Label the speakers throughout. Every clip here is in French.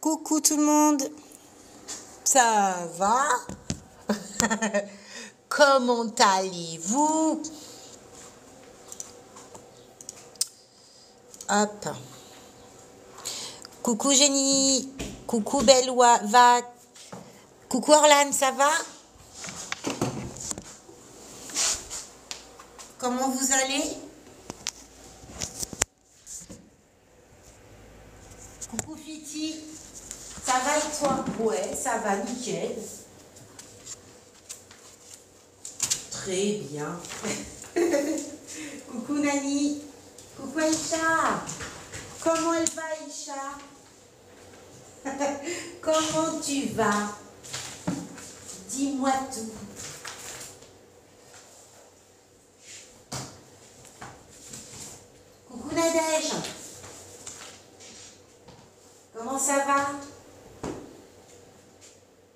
Speaker 1: Coucou tout le monde, ça va? Comment allez-vous? Hop. Coucou Jenny, coucou Bellois, va. Coucou Orlane, ça va? Comment vous allez? Coucou Fiti, ça va et toi? Ouais, ça va, nickel. Très bien. Coucou Nani, coucou Aïcha. Comment elle va Aïcha? Comment tu vas? Dis-moi tout. Coucou Nadège. Comment ça va?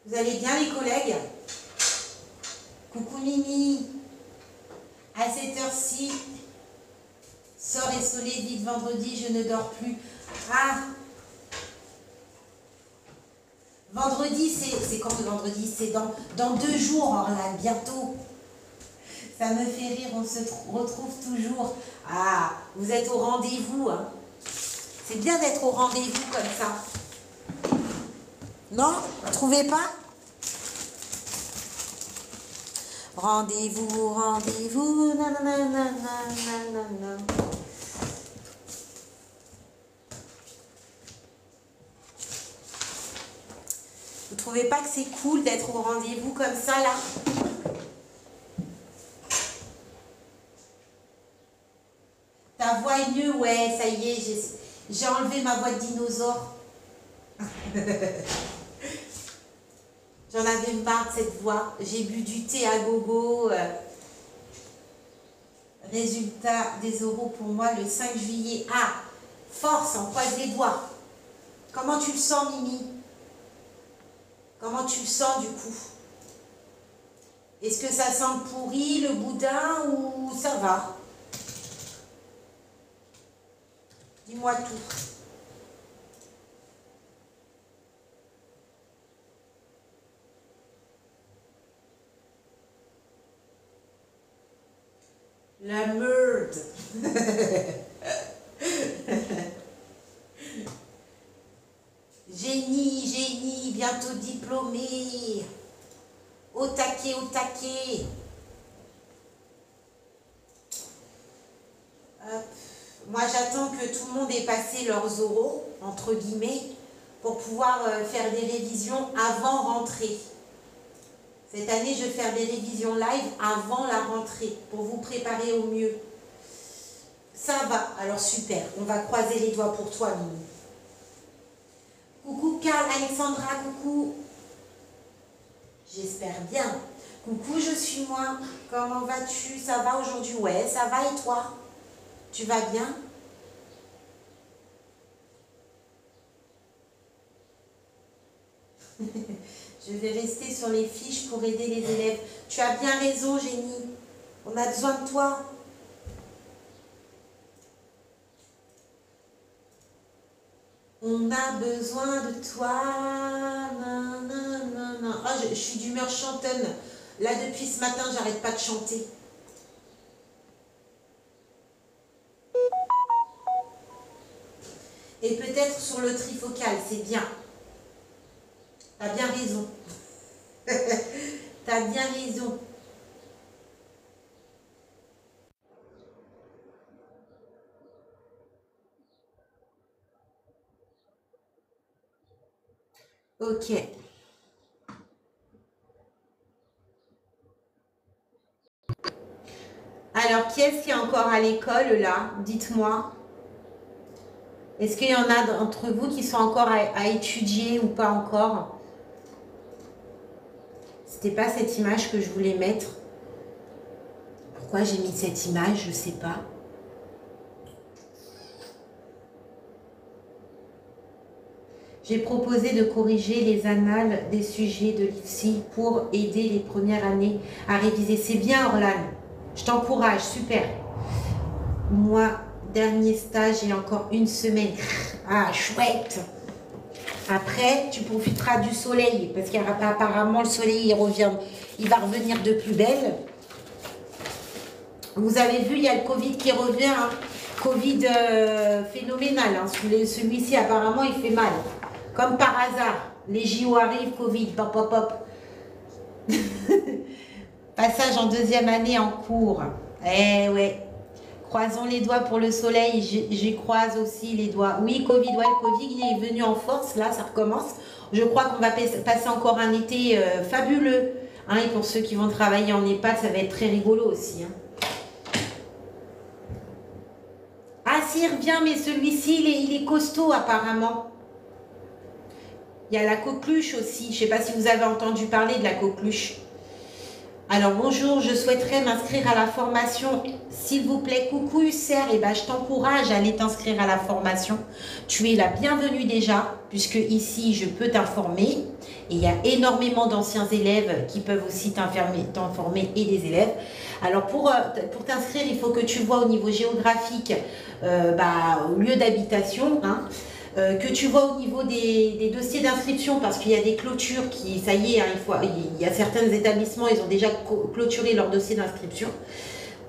Speaker 1: Vous allez bien les collègues? Coucou Mimi. À cette heure-ci, sort et soleil, vite vendredi, je ne dors plus. Ah! Vendredi, c'est quand le vendredi? C'est dans 2 jours, Orlane, bientôt. Ça me fait rire, on se retrouve toujours. Ah, vous êtes au rendez-vous, hein. C'est bien d'être au rendez-vous comme ça. Non? Vous trouvez pas? Rendez-vous, rendez-vous, nanana. Vous trouvez pas que c'est cool d'être au rendez-vous comme ça, là? Ta voix est mieux? Ouais, ça y est, j'ai enlevé ma voix de dinosaure. J'en avais marre de cette voix. J'ai bu du thé à gogo. Résultat des oraux pour moi le 5 juillet. Ah, force, on croise les doigts. Comment tu le sens, Mimi? Comment tu le sens, du coup? Est-ce que ça sent pourri, le boudin, ou ça va? Dis-moi tout. La merde. Génie, bientôt diplômé. Au taquet, au taquet. Hop. Moi, j'attends que tout le monde ait passé leurs oraux, entre guillemets, pour pouvoir faire des révisions avant rentrée. Cette année, je vais faire des révisions live avant la rentrée, pour vous préparer au mieux. Ça va, alors super, on va croiser les doigts pour toi, Mimi. Coucou Karl, Alexandra, coucou. J'espère bien. Coucou, je suis moi. Comment vas-tu? Ça va aujourd'hui? Ouais, ça va et toi? Tu vas bien? Je vais rester sur les fiches pour aider les élèves. Tu as bien raison, Génie. On a besoin de toi. On a besoin de toi. Ah, je suis d'humeur chantonne. Là, depuis ce matin, j'arrête pas de chanter. Et peut-être sur le trifocal, c'est bien. T'as bien raison. T'as bien raison. Ok. Alors, qui est-ce qui est encore à l'école, là? Dites-moi. Est-ce qu'il y en a d'entre vous qui sont encore à étudier ou pas encore? C'était pas cette image que je voulais mettre. Pourquoi j'ai mis cette image, je sais pas. J'ai proposé de corriger les annales des sujets de l'IFSI pour aider les premières années à réviser. C'est bien, Orlane. Je t'encourage, super. Moi, dernier stage, j'ai encore 1 semaine. Ah, chouette. Après, tu profiteras du soleil, parce qu'apparemment, le soleil, il va revenir de plus belle. Vous avez vu, il y a le Covid qui revient, hein. Covid phénoménal, hein. Celui-ci, apparemment, il fait mal. Comme par hasard, les JO arrivent, Covid, pop, pop, pop. Passage en 2e année en cours. Eh ouais. Croisons les doigts pour le soleil. J'y croise aussi les doigts. Oui, Covid, ouais, le Covid, il est venu en force. Là, ça recommence. Je crois qu'on va passer encore un été fabuleux. Hein, et pour ceux qui vont travailler en EHPAD, ça va être très rigolo aussi. Hein. Ah, si, il revient, mais celui-ci, il est costaud apparemment. Il y a la coqueluche aussi. Je ne sais pas si vous avez entendu parler de la coqueluche. Alors, bonjour, je souhaiterais m'inscrire à la formation. S'il vous plaît, coucou Husser, et ben, je t'encourage à aller t'inscrire à la formation. Tu es la bienvenue déjà, puisque ici, je peux t'informer. Et il y a énormément d'anciens élèves qui peuvent aussi t'informer et des élèves. Alors, pour t'inscrire, il faut que tu vois au niveau géographique, au lieu d'habitation, hein, que tu vois au niveau des dossiers d'inscription, parce qu'il y a des clôtures qui, ça y est, hein, il y a certains établissements, ils ont déjà clôturé leur dossier d'inscription.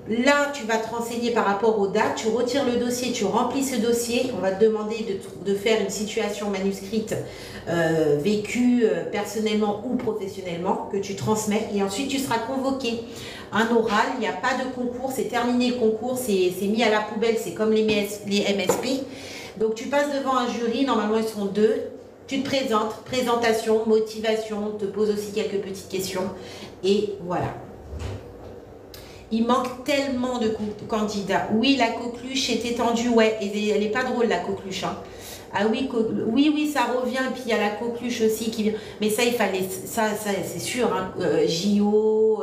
Speaker 1: Là, tu vas te renseigner par rapport aux dates, tu retires le dossier, tu remplis ce dossier, on va te demander de faire une situation manuscrite vécue personnellement ou professionnellement, que tu transmets, et ensuite tu seras convoqué. Un oral, il n'y a pas de concours, c'est terminé le concours, c'est mis à la poubelle, c'est comme les MSP. Donc tu passes devant un jury, normalement ils seront 2, tu te présentes, présentation, motivation, te poses aussi quelques petites questions, et voilà. Il manque tellement de candidats. Oui, la coqueluche est étendue, ouais, et elle n'est pas drôle la coqueluche. Hein. Ah oui, oui, ça revient, et puis il y a la coqueluche aussi qui vient. Mais ça, il fallait, ça c'est sûr, hein, JO,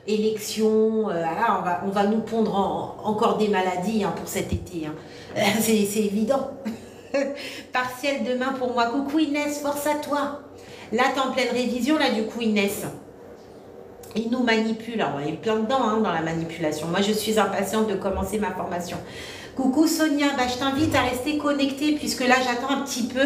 Speaker 1: élections, on va nous pondre encore des maladies, hein, pour cet été. Hein. C'est évident. Partiel demain pour moi. Coucou Inès, force à toi. Là, t'es en pleine révision, là, du coup, Inès. Ils nous manipulent, alors on est plein dedans, hein, dans la manipulation. Moi, je suis impatiente de commencer ma formation. Coucou Sonia, je t'invite à rester connectée, puisque là, j'attends un petit peu.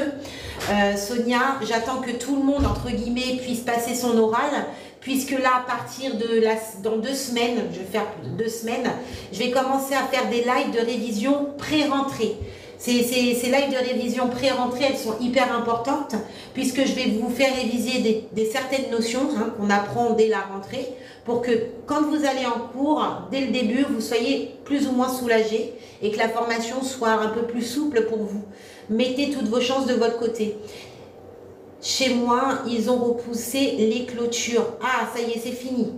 Speaker 1: Sonia, j'attends que tout le monde, entre guillemets, puisse passer son oral, puisque là, à partir de dans 2 semaines, je vais faire 2 semaines, je vais commencer à faire des lives de révision pré-rentrée. Ces lives de révision pré-rentrée, elles sont hyper importantes, puisque je vais vous faire réviser des certaines notions, hein, qu'on apprend dès la rentrée, pour que quand vous allez en cours, dès le début, vous soyez plus ou moins soulagé et que la formation soit un peu plus souple pour vous. Mettez toutes vos chances de votre côté. Chez moi, ils ont repoussé les clôtures. Ah, ça y est, c'est fini.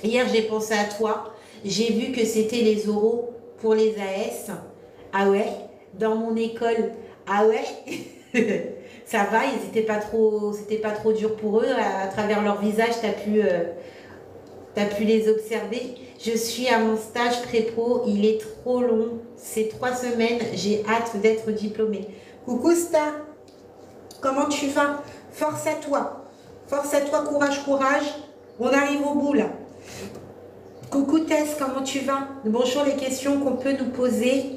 Speaker 1: Hier, j'ai pensé à toi. J'ai vu que c'était les oraux pour les AS. Ah ouais, dans mon école. Ah ouais. Ça va, ils n'étaient pas trop, c'était pas trop dur pour eux. À travers leur visage, t'as pu les observer. Je suis à mon stage pré-pro, il est trop long. C'est 3 semaines, j'ai hâte d'être diplômée. Coucou Sta, comment tu vas? Force à toi. Force à toi, courage, courage. On arrive au bout là. Coucou Tess, comment tu vas? Bonjour, les questions qu'on peut nous poser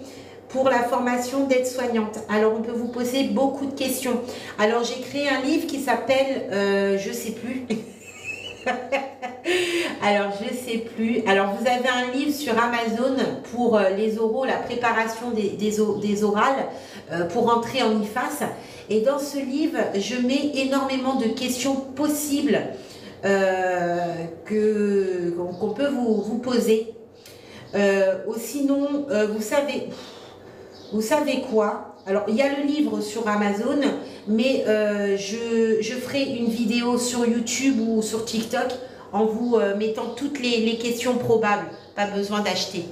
Speaker 1: pour la formation d'aide-soignante. Alors, on peut vous poser beaucoup de questions. Alors, j'ai créé un livre qui s'appelle, je sais plus. Alors, je sais plus. Alors, vous avez un livre sur Amazon pour les oraux, la préparation des orales pour entrer en IFAS. Et dans ce livre, je mets énormément de questions possibles qu'on peut vous poser. Sinon, vous savez quoi? Alors, il y a le livre sur Amazon, mais je ferai une vidéo sur YouTube ou sur TikTok en vous mettant toutes les questions probables. Pas besoin d'acheter.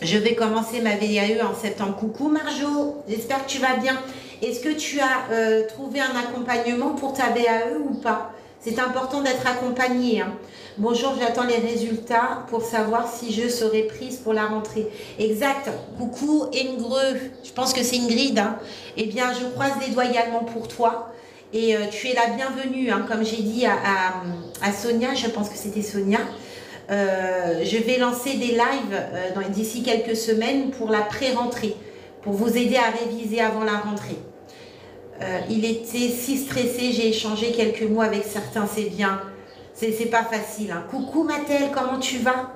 Speaker 1: Je vais commencer ma VAE en septembre. Coucou Marjo, j'espère que tu vas bien. Est-ce que tu as trouvé un accompagnement pour ta VAE ou pas? C'est important d'être accompagné. Hein. Bonjour, j'attends les résultats pour savoir si je serai prise pour la rentrée. Exact. Coucou Ingreux, je pense que c'est Ingrid. Hein. Eh bien, je croise les doigts également pour toi. Et tu es la bienvenue, hein, comme j'ai dit à Sonia, je pense que c'était Sonia. Je vais lancer des lives d'ici quelques semaines pour la pré-rentrée, pour vous aider à réviser avant la rentrée. Il était si stressé, j'ai échangé quelques mots avec certains, c'est bien. C'est pas facile. Hein. Coucou Mathel, comment tu vas?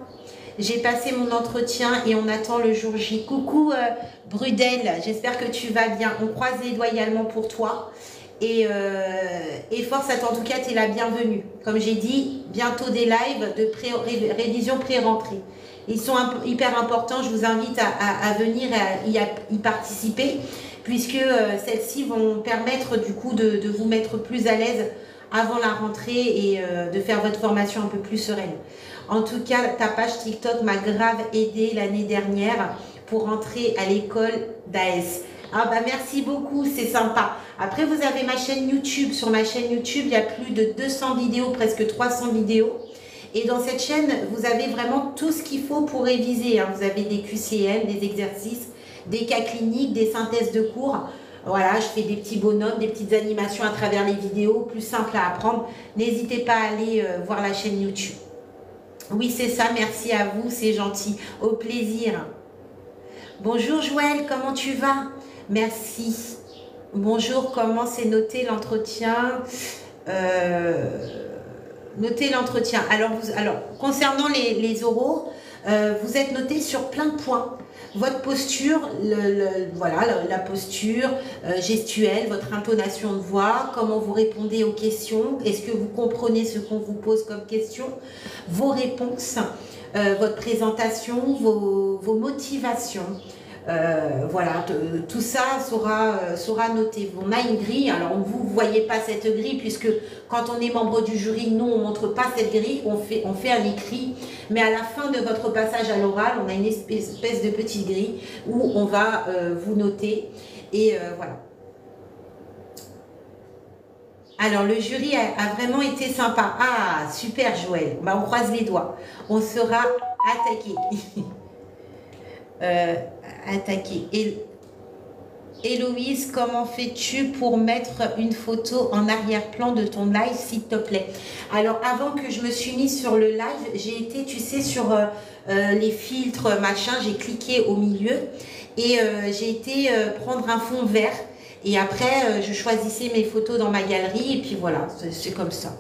Speaker 1: J'ai passé mon entretien et on attend le jour J. Coucou Brudel, j'espère que tu vas bien. On croise les doigts également pour toi. Et force à toi, en tout cas, tu es la bienvenue. Comme j'ai dit, bientôt des lives de révision pré-rentrée. Ils sont hyper importants, je vous invite à venir y participer, puisque celles-ci vont permettre du coup de vous mettre plus à l'aise avant la rentrée et de faire votre formation un peu plus sereine. En tout cas, ta page TikTok m'a grave aidé l'année dernière pour rentrer à l'école d'AS. Ah bah merci beaucoup, c'est sympa. Après, vous avez ma chaîne YouTube. Sur ma chaîne YouTube, il y a plus de 200 vidéos, presque 300 vidéos. Et dans cette chaîne, vous avez vraiment tout ce qu'il faut pour réviser. Hein. Vous avez des QCM, des exercices, des cas cliniques, des synthèses de cours. Voilà, je fais des petits bonhommes, des petites animations à travers les vidéos, plus simples à apprendre. N'hésitez pas à aller voir la chaîne YouTube. Oui, c'est ça, merci à vous, c'est gentil. Au plaisir. Bonjour Joël, comment tu vas? Merci. Bonjour, comment c'est noté l'entretien? Noter l'entretien. Alors, concernant les oraux, vous êtes noté sur plein de points. Votre posture, voilà, la posture gestuelle, votre intonation de voix, comment vous répondez aux questions, est-ce que vous comprenez ce qu'on vous pose comme question, vos réponses, votre présentation, vos motivations. Voilà, tout ça sera noté. On a une grille, alors vous ne voyez pas cette grille puisque quand on est membre du jury, nous on ne montre pas cette grille, on fait un écrit, mais à la fin de votre passage à l'oral, on a une espèce de petite grille où on va vous noter et voilà. Alors le jury a vraiment été sympa. Ah super Joël, bah, on croise les doigts, on sera attaqué. Attaquer. Héloïse, comment fais-tu pour mettre une photo en arrière-plan de ton live, s'il te plaît? Alors, avant que je me suis mise sur le live, j'ai été, tu sais, sur les filtres, machin, j'ai cliqué au milieu et j'ai été prendre un fond vert. Et après, je choisissais mes photos dans ma galerie et puis voilà, c'est comme ça.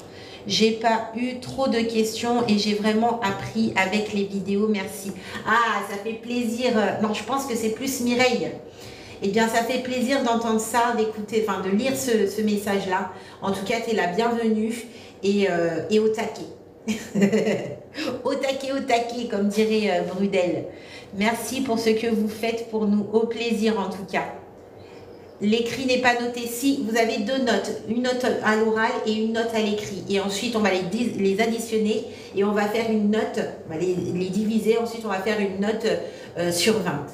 Speaker 1: J'ai pas eu trop de questions et j'ai vraiment appris avec les vidéos, merci. Ah, ça fait plaisir. Non, je pense que c'est plus Mireille. Eh bien, ça fait plaisir d'entendre ça, d'écouter, enfin de lire ce message-là. En tout cas, tu es la bienvenue et au taquet. Au taquet, comme dirait Brudel. Merci pour ce que vous faites pour nous. Au plaisir, en tout cas. L'écrit n'est pas noté. Si, vous avez deux notes, une note à l'oral et une note à l'écrit. Et ensuite, on va les additionner et on va faire une note, on va les diviser. Ensuite, on va faire une note sur 20.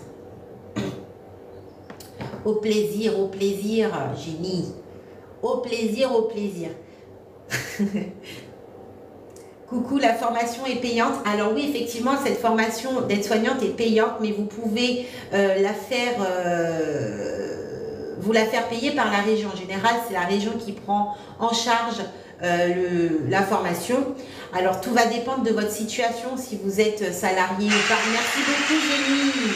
Speaker 1: Au plaisir, génie. Au plaisir, au plaisir. Coucou, la formation est payante. Alors oui, effectivement, cette formation d'aide-soignante est payante, mais vous pouvez vous la faire payer par la région. En général, c'est la région qui prend en charge la formation. Alors, tout va dépendre de votre situation, si vous êtes salarié ou pas. Merci beaucoup, Génie.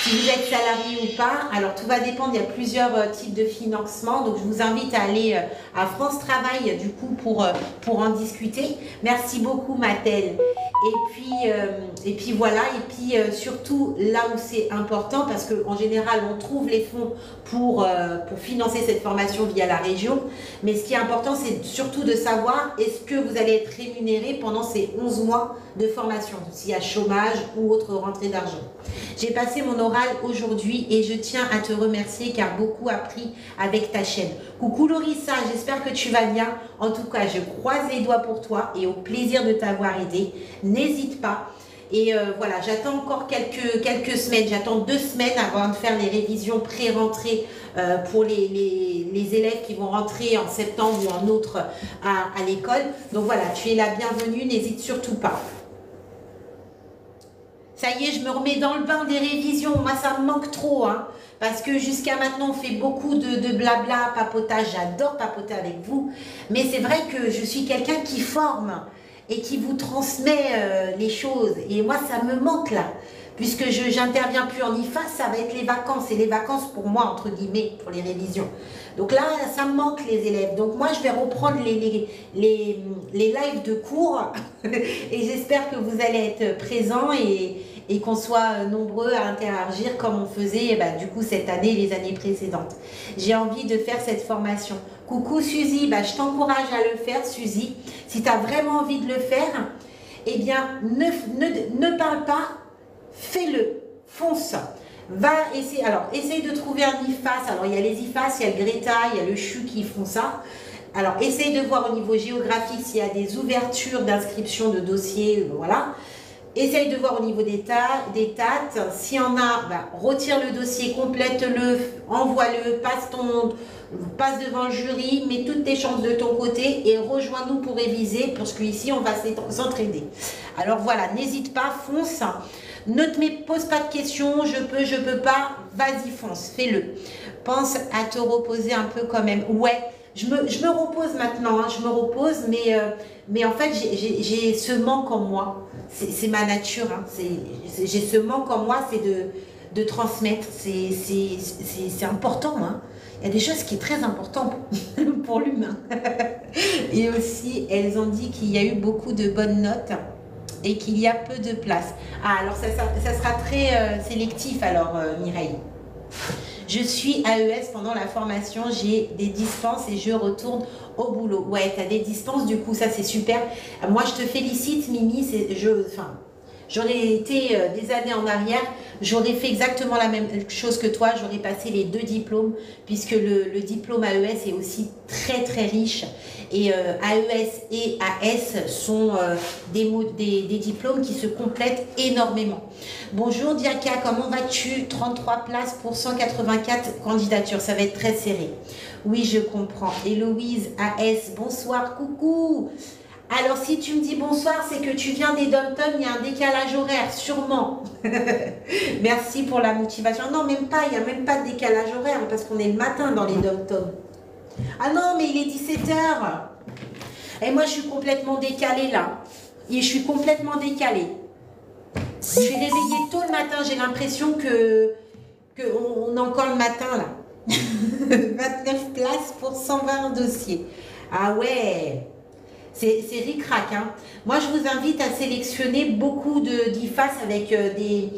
Speaker 1: Si vous êtes salarié ou pas, alors tout va dépendre, il y a plusieurs types de financement. Donc, je vous invite à aller à France Travail, du coup, pour en discuter. Merci beaucoup, Mathel. Et puis voilà, et puis surtout là où c'est important, parce qu'en général on trouve les fonds pour financer cette formation via la région, mais ce qui est important c'est surtout de savoir est-ce que vous allez être rémunéré pendant ces 11 mois de formation, s'il y a chômage ou autre rentrée d'argent. J'ai passé mon oral aujourd'hui et je tiens à te remercier car beaucoup appris avec ta chaîne. Coucou Lorissa, j'espère que tu vas bien. En tout cas, je croise les doigts pour toi et au plaisir de t'avoir aidé. N'hésite pas. Et voilà, j'attends encore quelques semaines. J'attends 2 semaines avant de faire les révisions pré-rentrée pour les élèves qui vont rentrer en septembre ou en autre à l'école. Donc voilà, tu es la bienvenue, n'hésite surtout pas. Ça y est, je me remets dans le bain des révisions. Moi, ça me manque trop, hein, parce que jusqu'à maintenant, on fait beaucoup de blabla, papotage. J'adore papoter avec vous. Mais c'est vrai que je suis quelqu'un qui forme et qui vous transmet les choses. Et moi, ça me manque là. puisque j'interviens plus en IFAS, ça va être les vacances. Et les vacances pour moi, entre guillemets, pour les révisions. Donc là, ça me manque les élèves. Donc moi, je vais reprendre les lives de cours et j'espère que vous allez être présents et qu'on soit nombreux à interagir comme on faisait du coup cette année et les années précédentes. J'ai envie de faire cette formation. Coucou Suzy, je t'encourage à le faire Suzy. Si tu as vraiment envie de le faire, eh bien ne parle pas, fais-le, fonce. Va essayer, alors essaye de trouver un IFAS. Alors il y a les IFAS, il y a le Greta, il y a le CHU qui font ça. Alors essaye de voir au niveau géographique s'il y a des ouvertures d'inscription de dossiers, voilà. Essaye de voir au niveau des TAT. S'il y en a, retire le dossier, complète-le, envoie-le, passe devant le jury, mets toutes tes chances de ton côté et rejoins-nous pour réviser, parce qu'ici on va s'entraider. Alors voilà, n'hésite pas, fonce. Ne pose pas de questions, je peux pas, vas-y fonce, fais-le. Pense à te reposer un peu quand même. Ouais, je me repose maintenant, je me repose, mais en fait j'ai ce manque en moi. C'est ma nature, j'ai ce manque en moi, c'est de transmettre, c'est important. Il y a des choses qui sont très importantes pour l'humain. Et aussi, elles ont dit qu'il y a eu beaucoup de bonnes notes et qu'il y a peu de place. Ah, alors ça sera très sélectif alors, Mireille. Je suis AES pendant la formation, j'ai des dispenses et je retourne au boulot. Ouais, tu as des dispenses, du coup, ça c'est super. Moi, je te félicite, Mimi. J'aurais été des années en arrière, j'aurais fait exactement la même chose que toi, j'aurais passé les 2 diplômes, puisque le diplôme AES est aussi très très riche. Et AES et AS sont des diplômes qui se complètent énormément. Bonjour Diaka, comment vas-tu? 33 places pour 184 candidatures, ça va être très serré. Oui, je comprends. Héloïse, AS, bonsoir, coucou. Alors, si tu me dis bonsoir, c'est que tu viens des dom-toms, il y a un décalage horaire, sûrement. Merci pour la motivation. Non, même pas, il n'y a même pas de décalage horaire, parce qu'on est le matin dans les dom-toms. Ah non, mais il est 17 h. Et moi, je suis complètement décalée, là. Et je suis complètement décalée. Je suis réveillée tôt le matin, j'ai l'impression qu'on est encore le matin, là. 29 places pour 120 dossiers. Ah ouais. C'est ric-rac. Moi, je vous invite à sélectionner beaucoup d'IFAS avec des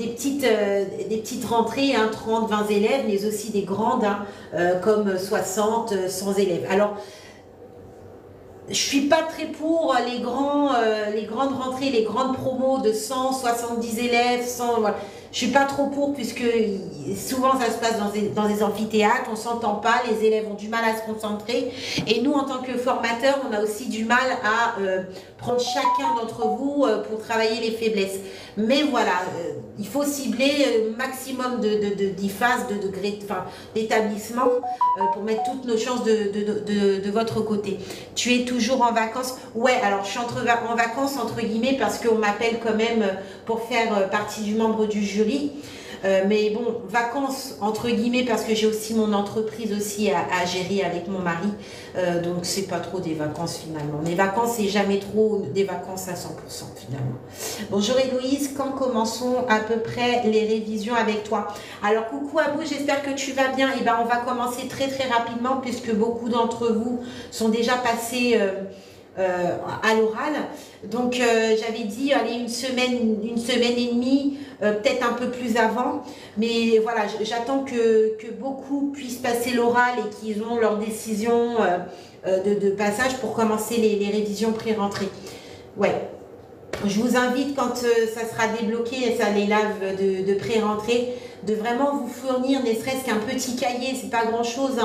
Speaker 1: petites rentrées, 30, 20 élèves, mais aussi des grandes, comme 60, 100 élèves. Alors, je ne suis pas très pour les grandes rentrées, les grandes promos de 100, 70 élèves, 100, voilà. Je ne suis pas trop pour, puisque souvent ça se passe dans des amphithéâtres, on ne s'entend pas, les élèves ont du mal à se concentrer. Et nous, en tant que formateurs, on a aussi du mal à prendre chacun d'entre vous pour travailler les faiblesses. Mais voilà, il faut cibler maximum d'IFAS, d'établissements pour mettre toutes nos chances de votre côté. Tu es toujours en vacances? Ouais, alors je suis en vacances entre guillemets parce qu'on m'appelle quand même pour faire partie du membre du jury. Mais bon, vacances entre guillemets parce que j'ai aussi mon entreprise aussi à gérer avec mon mari. Donc c'est pas trop des vacances finalement. Mes vacances, c'est jamais trop des vacances à 100% finalement. Bonjour Héloïse, quand commençons à peu près les révisions avec toi? Alors coucou Abou, j'espère que tu vas bien. Et ben on va commencer très très rapidement puisque beaucoup d'entre vous sont déjà passés à l'oral. Donc j'avais dit allez une semaine et demie, peut-être un peu plus avant, mais voilà, j'attends que beaucoup puissent passer l'oral et qu'ils ont leur décision de passage pour commencer les révisions pré-rentrée. Ouais, je vous invite quand ça sera débloqué, ça les laves de pré-rentrée, de vraiment vous fournir ne serait-ce qu'un petit cahier, c'est pas grand chose,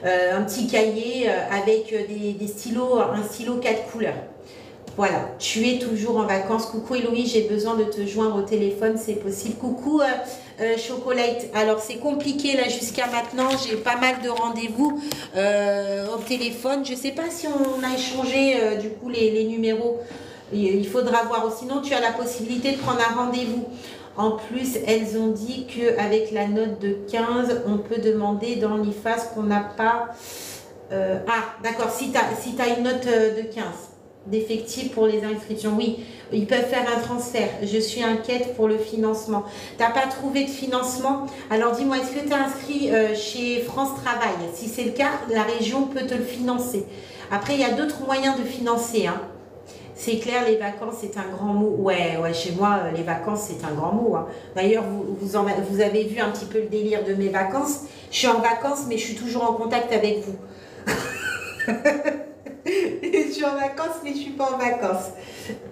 Speaker 1: un petit cahier avec des stylos, un stylo 4 couleurs. Voilà, tu es toujours en vacances. Coucou Héloïse, j'ai besoin de te joindre au téléphone, c'est possible. Coucou Chocolate, alors c'est compliqué là jusqu'à maintenant, j'ai pas mal de rendez-vous au téléphone. Je sais pas si on a échangé du coup les numéros, il faudra voir. Sinon tu as la possibilité de prendre un rendez-vous. En plus, elles ont dit qu'avec la note de 15, on peut demander dans l'IFAS qu'on n'a pas... ah, d'accord, si tu as une note de 15. d'effectifs pour les inscriptions. Oui, ils peuvent faire un transfert. Je suis inquiète pour le financement. Tu n'as pas trouvé de financement? Alors dis-moi, est-ce que tu es inscrit chez France Travail? Si c'est le cas, la région peut te le financer. Après, il y a d'autres moyens de financer, hein. C'est clair, les vacances, c'est un grand mot. Ouais, chez moi, les vacances, c'est un grand mot, hein. D'ailleurs, vous avez vu un petit peu le délire de mes vacances. Je suis en vacances, mais je suis toujours en contact avec vous. Je suis en vacances, mais je ne suis pas en vacances.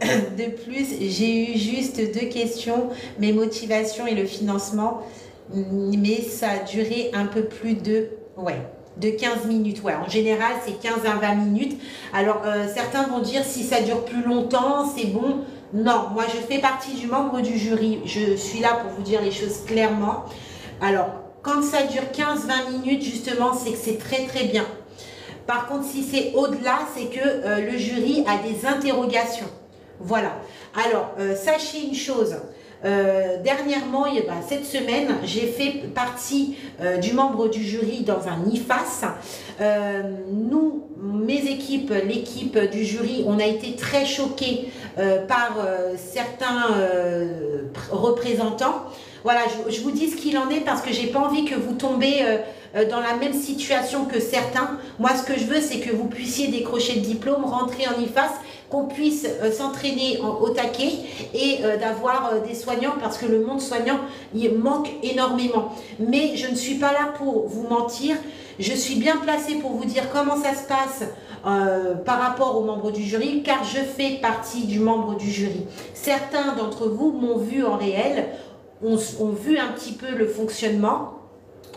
Speaker 1: De plus, j'ai eu juste 2 questions, mes motivations et le financement. Mais ça a duré un peu plus de 15 minutes. Ouais, en général, c'est 15 à 20 minutes. Alors, certains vont dire si ça dure plus longtemps, c'est bon. Non, moi, je fais partie du membre du jury. Je suis là pour vous dire les choses clairement. Alors, quand ça dure 15-20 minutes, justement, c'est que c'est très, très bien. Par contre, si c'est au-delà, c'est que le jury a des interrogations. Voilà. Alors, sachez une chose. Dernièrement, cette semaine, j'ai fait partie du membre du jury dans un IFAS. Nous, mes équipes, l'équipe du jury, on a été très choqués par certains représentants. Voilà, je vous dis ce qu'il en est parce que j'ai pas envie que vous tombez dans la même situation que certains. Moi, ce que je veux, c'est que vous puissiez décrocher le diplôme, rentrer en IFAS, qu'on puisse s'entraîner au taquet et d'avoir des soignants parce que le monde soignant, il manque énormément. Mais je ne suis pas là pour vous mentir. Je suis bien placée pour vous dire comment ça se passe par rapport aux membres du jury, car je fais partie du membre du jury. Certains d'entre vous m'ont vu en réel, ont vu un petit peu le fonctionnement.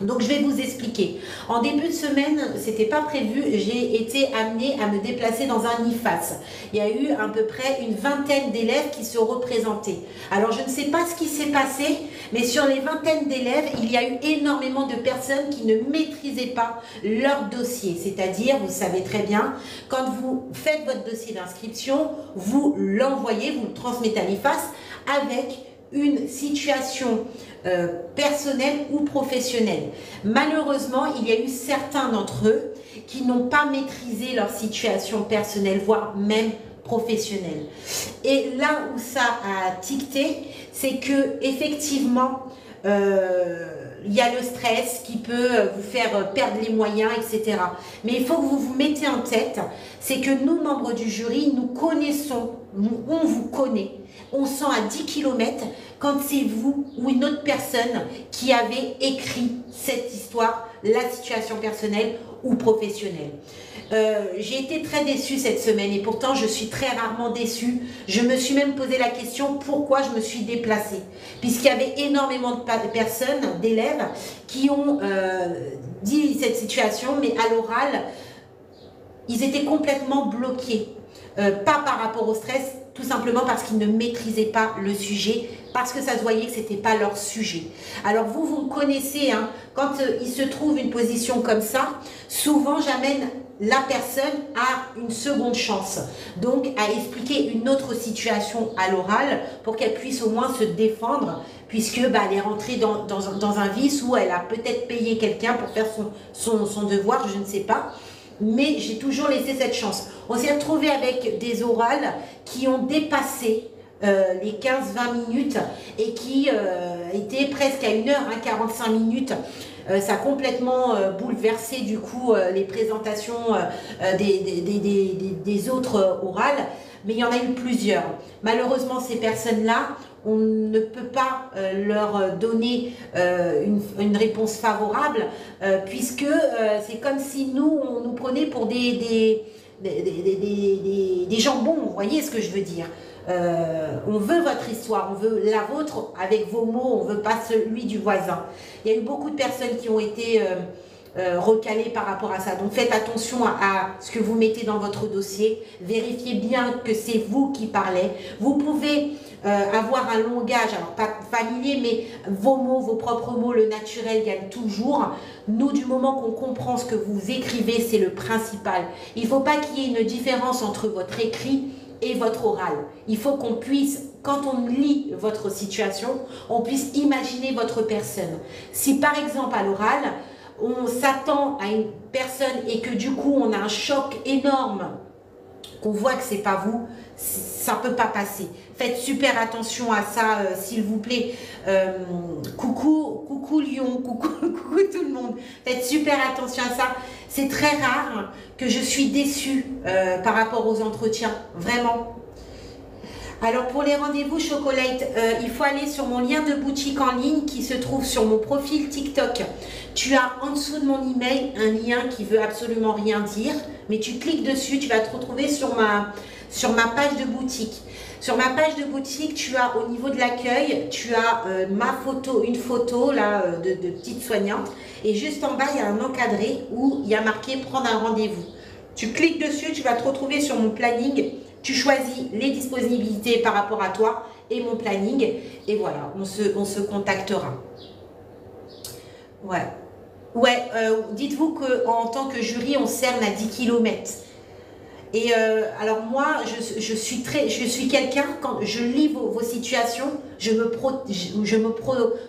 Speaker 1: Donc je vais vous expliquer. En début de semaine, c'était pas prévu, j'ai été amenée à me déplacer dans un IFAS. Il y a eu à peu près une vingtaine d'élèves qui se représentaient. Alors je ne sais pas ce qui s'est passé, mais sur les vingtaines d'élèves, il y a eu énormément de personnes qui ne maîtrisaient pas leur dossier. C'est-à-dire, vous savez très bien, quand vous faites votre dossier d'inscription, vous l'envoyez, vous le transmettez à l'IFAS avec une situation personnelle ou professionnelle. Malheureusement, il y a eu certains d'entre eux qui n'ont pas maîtrisé leur situation personnelle, voire même professionnelle. Et là où ça a tiqueté, c'est que effectivement, il y a le stress qui peut vous faire perdre les moyens, etc. Mais il faut que vous vous mettez en tête, c'est que nous, membres du jury, nous connaissons, on vous connaît, on sent à 10 km quand c'est vous ou une autre personne qui avez écrit cette histoire, la situation personnelle ou professionnelle. J'ai été très déçue cette semaine et pourtant je suis très rarement déçue. Je me suis même posé la question pourquoi je me suis déplacée. Puisqu'il y avait énormément de personnes, d'élèves qui ont dit cette situation, mais à l'oral, ils étaient complètement bloqués. Pas par rapport au stress, tout simplement parce qu'ils ne maîtrisaient pas le sujet, parce que ça se voyait que ce n'était pas leur sujet. Alors vous me connaissez, hein, quand il se trouve une position comme ça, souvent j'amène la personne à une seconde chance, donc à expliquer une autre situation à l'oral pour qu'elle puisse au moins se défendre, puisque elle est rentrée dans un vice où elle a peut-être payé quelqu'un pour faire son devoir, je ne sais pas. Mais j'ai toujours laissé cette chance. On s'est retrouvé avec des orales qui ont dépassé les 15-20 minutes et qui étaient presque à 1 heure, 45 minutes. Ça a complètement bouleversé du coup les présentations des autres orales, mais il y en a eu plusieurs. Malheureusement, ces personnes-là, on ne peut pas leur donner une réponse favorable puisque c'est comme si nous, on nous prenait pour des jambons, vous voyez ce que je veux dire. On veut votre histoire, on veut la vôtre avec vos mots, on ne veut pas celui du voisin. Il y a eu beaucoup de personnes qui ont été recalées par rapport à ça. Donc faites attention à ce que vous mettez dans votre dossier. Vérifiez bien que c'est vous qui parlez. Vous pouvez avoir un langage, alors pas familier, mais vos mots, vos propres mots, le naturel gagne toujours. Nous, du moment qu'on comprend ce que vous écrivez, c'est le principal. Il ne faut pas qu'il y ait une différence entre votre écrit et votre oral. Il faut qu'on puisse, quand on lit votre situation, on puisse imaginer votre personne. Si par exemple à l'oral, on s'attend à une personne et que du coup on a un choc énorme qu'on voit que c'est pas vous, ça peut pas passer. Faites super attention à ça, s'il vous plaît. Coucou Lyon, coucou tout le monde. Faites super attention à ça. C'est très rare que je suis déçue par rapport aux entretiens, vraiment. Alors pour les rendez-vous Chocolate, il faut aller sur mon lien de boutique en ligne qui se trouve sur mon profil TikTok. Tu as en dessous de mon email un lien qui veut absolument rien dire, mais tu cliques dessus, tu vas te retrouver sur ma page de boutique. Sur ma page de boutique, tu as au niveau de l'accueil, tu as ma photo, une photo là de petite soignante, et juste en bas il y a un encadré où il y a marqué prendre un rendez-vous. Tu cliques dessus, tu vas te retrouver sur mon planning. Tu choisis les disponibilités par rapport à toi et mon planning. Et voilà, on se contactera. Ouais. Ouais, dites-vous qu'en tant que jury, on cerne à 10 km. Et alors moi, je suis quelqu'un, quand je lis vos situations, je me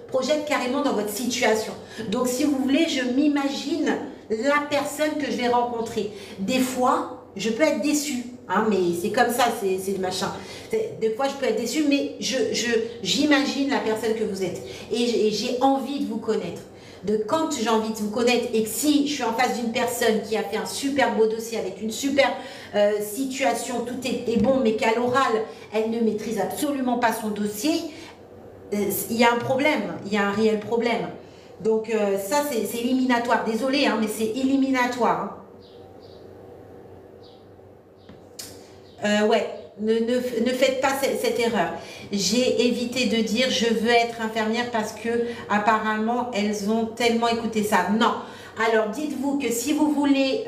Speaker 1: projette carrément dans votre situation. Donc si vous voulez, je m'imagine la personne que je vais rencontrer. Des fois, je peux être déçue, hein, mais c'est comme ça, c'est le machin. Des fois, je peux être déçue, mais j'imagine la personne que vous êtes. Et j'ai envie de vous connaître. Quand j'ai envie de vous connaître et que si je suis en face d'une personne qui a fait un super beau dossier avec une super situation, tout est bon, mais qu'à l'oral, elle ne maîtrise absolument pas son dossier, il y a un problème, il y a un réel problème. Donc ça, c'est éliminatoire. Désolée, hein, mais c'est éliminatoire. Hein. Ouais, ne faites pas cette erreur. J'ai évité de dire je veux être infirmière parce que apparemment elles ont tellement écouté ça. Non. Alors dites-vous que si vous voulez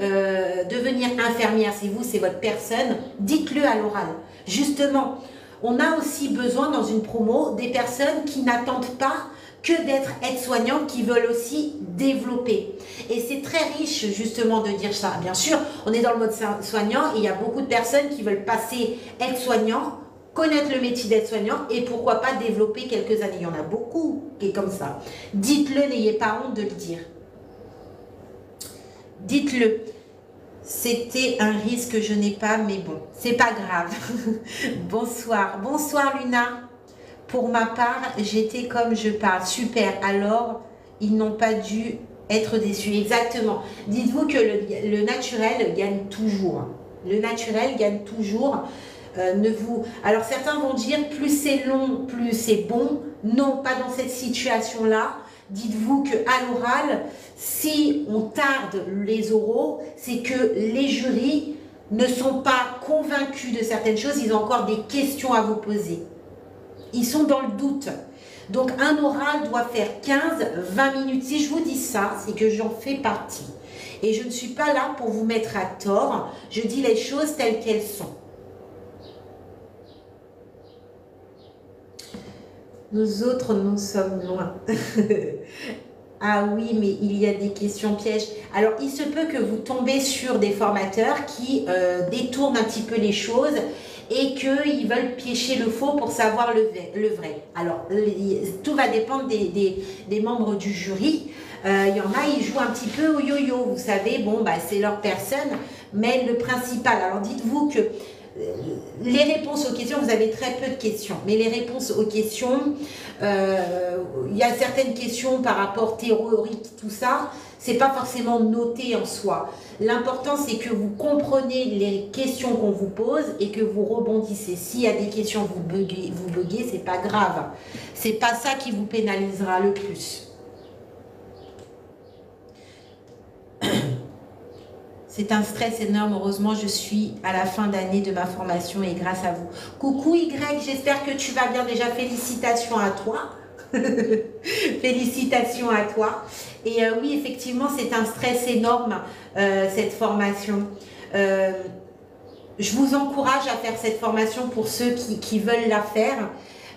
Speaker 1: devenir infirmière, si vous c'est votre personne, dites-le à l'oral. Justement, on a aussi besoin dans une promo des personnes qui n'attendent pas que d'être aide-soignantes, qui veulent aussi développer. Et c'est très riche justement de dire ça. Bien sûr, on est dans le mode soignant et il y a beaucoup de personnes qui veulent passer aide-soignant, connaître le métier d'aide-soignant et pourquoi pas développer quelques années. Il y en a beaucoup qui est comme ça. Dites-le, n'ayez pas honte de le dire. Dites-le. C'était un risque que je n'ai pas, mais bon, c'est pas grave. Bonsoir. Bonsoir Luna. Pour ma part, j'étais comme je parle. Super. Alors, ils n'ont pas dû être déçus. Exactement. Dites-vous que le naturel gagne toujours. Le naturel gagne toujours. Alors, certains vont dire plus c'est long, plus c'est bon. Non, pas dans cette situation-là. Dites-vous qu'à l'oral, si on tarde les oraux, c'est que les jurys ne sont pas convaincus de certaines choses. Ils ont encore des questions à vous poser. Ils sont dans le doute. Donc, un oral doit faire 15-20 minutes. Si je vous dis ça, c'est que j'en fais partie. Et je ne suis pas là pour vous mettre à tort. Je dis les choses telles qu'elles sont. Nous autres, nous sommes loin. Ah oui, mais il y a des questions pièges. Alors, il se peut que vous tombez sur des formateurs qui détournent un petit peu les choses et qu'ils veulent piéger le faux pour savoir le vrai. Alors, tout va dépendre des membres du jury. Il y en a, ils jouent un petit peu au yo-yo. Vous savez, bon, bah, c'est leur personne, mais le principal. Alors, dites-vous que les réponses aux questions, vous avez très peu de questions, mais les réponses aux questions, il y a certaines questions par rapport théorique, tout ça, c'est pas forcément noté en soi. L'important, c'est que vous comprenez les questions qu'on vous pose et que vous rebondissez. S'il y a des questions, vous buguez, c'est pas grave. C'est pas ça qui vous pénalisera le plus. C'est un stress énorme. Heureusement, je suis à la fin d'année de ma formation et grâce à vous. Coucou Y, j'espère que tu vas bien. Déjà, félicitations à toi. Félicitations à toi. Et oui, effectivement, c'est un stress énorme, cette formation. Je vous encourage à faire cette formation pour ceux qui veulent la faire.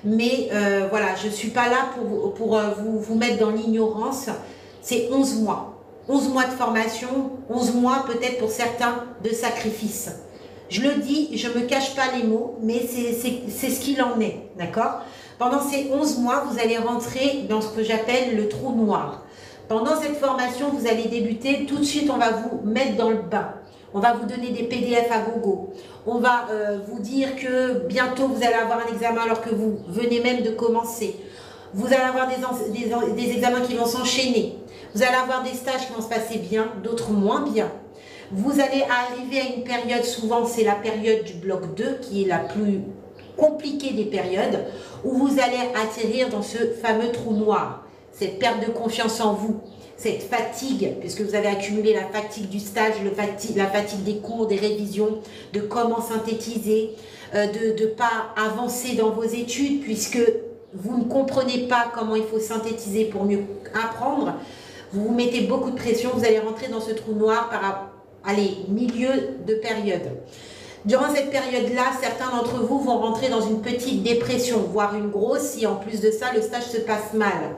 Speaker 1: Mais voilà, je ne suis pas là pour vous mettre dans l'ignorance. C'est 11 mois. 11 mois de formation, 11 mois peut-être pour certains de sacrifice. Je le dis, je ne me cache pas les mots, mais c'est ce qu'il en est, d'accord? Pendant ces 11 mois, vous allez rentrer dans ce que j'appelle le trou noir. Pendant cette formation, vous allez débuter, tout de suite on va vous mettre dans le bain. On va vous donner des PDF à gogo. On va vous dire que bientôt vous allez avoir un examen alors que vous venez même de commencer. Vous allez avoir des examens qui vont s'enchaîner. Vous allez avoir des stages qui vont se passer bien, d'autres moins bien. Vous allez arriver à une période, souvent c'est la période du bloc 2 qui est la plus compliquée des périodes, où vous allez atterrir dans ce fameux trou noir. Cette perte de confiance en vous, cette fatigue, puisque vous avez accumulé la fatigue du stage, la fatigue des cours, des révisions, de comment synthétiser, de ne pas avancer dans vos études, puisque vous ne comprenez pas comment il faut synthétiser pour mieux apprendre. Vous vous mettez beaucoup de pression, vous allez rentrer dans ce trou noir par, milieu de période. Durant cette période-là, certains d'entre vous vont rentrer dans une petite dépression, voire une grosse, si en plus de ça, le stage se passe mal.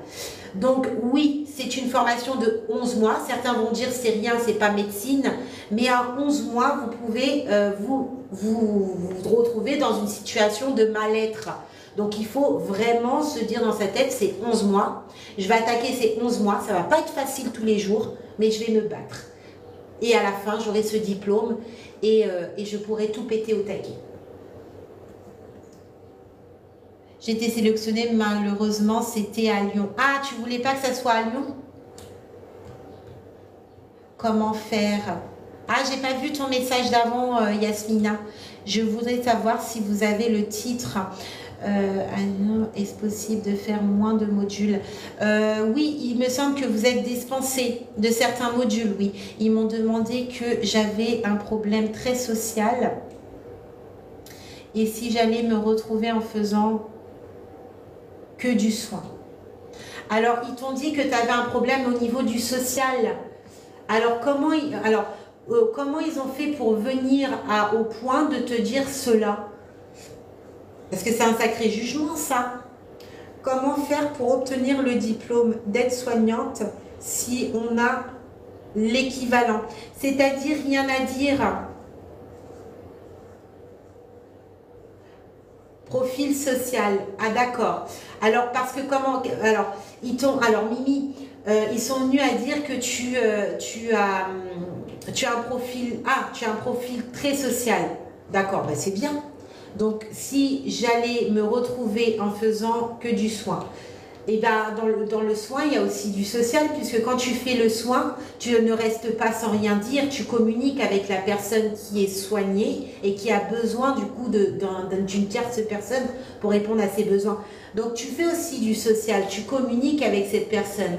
Speaker 1: Donc oui, c'est une formation de 11 mois. Certains vont dire c'est rien, c'est pas médecine. Mais à 11 mois, vous pouvez vous retrouver dans une situation de mal-être. Donc il faut vraiment se dire dans sa tête, c'est 11 mois. Je vais attaquer ces 11 mois. Ça va pas être facile tous les jours, mais je vais me battre. Et à la fin, j'aurai ce diplôme et je pourrai tout péter au taquet. J'ai été sélectionnée, malheureusement, c'était à Lyon. Ah, tu voulais pas que ça soit à Lyon? Comment faire? Ah, j'ai pas vu ton message d'avant, Yasmina. Je voudrais savoir si vous avez le titre. Est-ce possible de faire moins de modules? Oui, il me semble que vous êtes dispensé de certains modules, oui. Ils m'ont demandé que j'avais un problème très social. Et si j'allais me retrouver en faisant que du soin. Alors, ils t'ont dit que tu avais un problème au niveau du social. Alors, comment ils ont fait pour venir au point de te dire cela? Parce que c'est un sacré jugement, ça. Comment faire pour obtenir le diplôme d'aide-soignante si on a l'équivalent? C'est-à-dire, rien à dire. Profil social. Ah, d'accord. Alors, parce que comment... Alors, Mimi, ils sont venus à dire que tu as un profil... Ah, tu as un profil très social. D'accord, ben c'est bien. Donc, si j'allais me retrouver en faisant que du soin, et ben dans le soin, il y a aussi du social, puisque quand tu fais le soin, tu ne restes pas sans rien dire, tu communiques avec la personne qui est soignée et qui a besoin du coup d'une tierce personne pour répondre à ses besoins. Donc, tu fais aussi du social, tu communiques avec cette personne.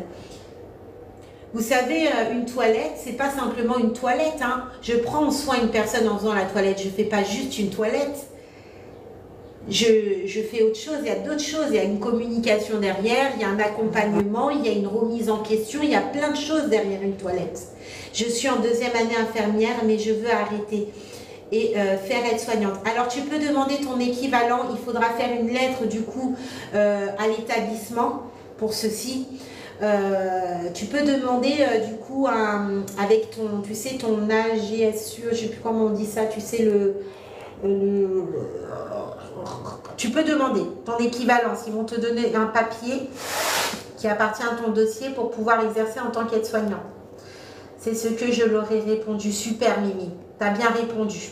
Speaker 1: Vous savez, une toilette, c'est pas simplement une toilette, hein. Je prends en soin une personne en faisant la toilette, je fais pas juste une toilette. Je fais autre chose, il y a d'autres choses, il y a une communication derrière, il y a un accompagnement, il y a une remise en question, il y a plein de choses derrière une toilette. Je suis en 2e année infirmière, mais je veux arrêter et faire aide-soignante. Alors tu peux demander ton équivalent, il faudra faire une lettre du coup à l'établissement pour ceci. Tu peux demander du coup avec ton, tu sais, ton AGSU, je ne sais plus comment on dit ça, tu sais tu peux demander ton équivalence. Ils vont te donner un papier qui appartient à ton dossier pour pouvoir exercer en tant qu'aide-soignant. C'est ce que je leur ai répondu. Super, Mimi, tu as bien répondu.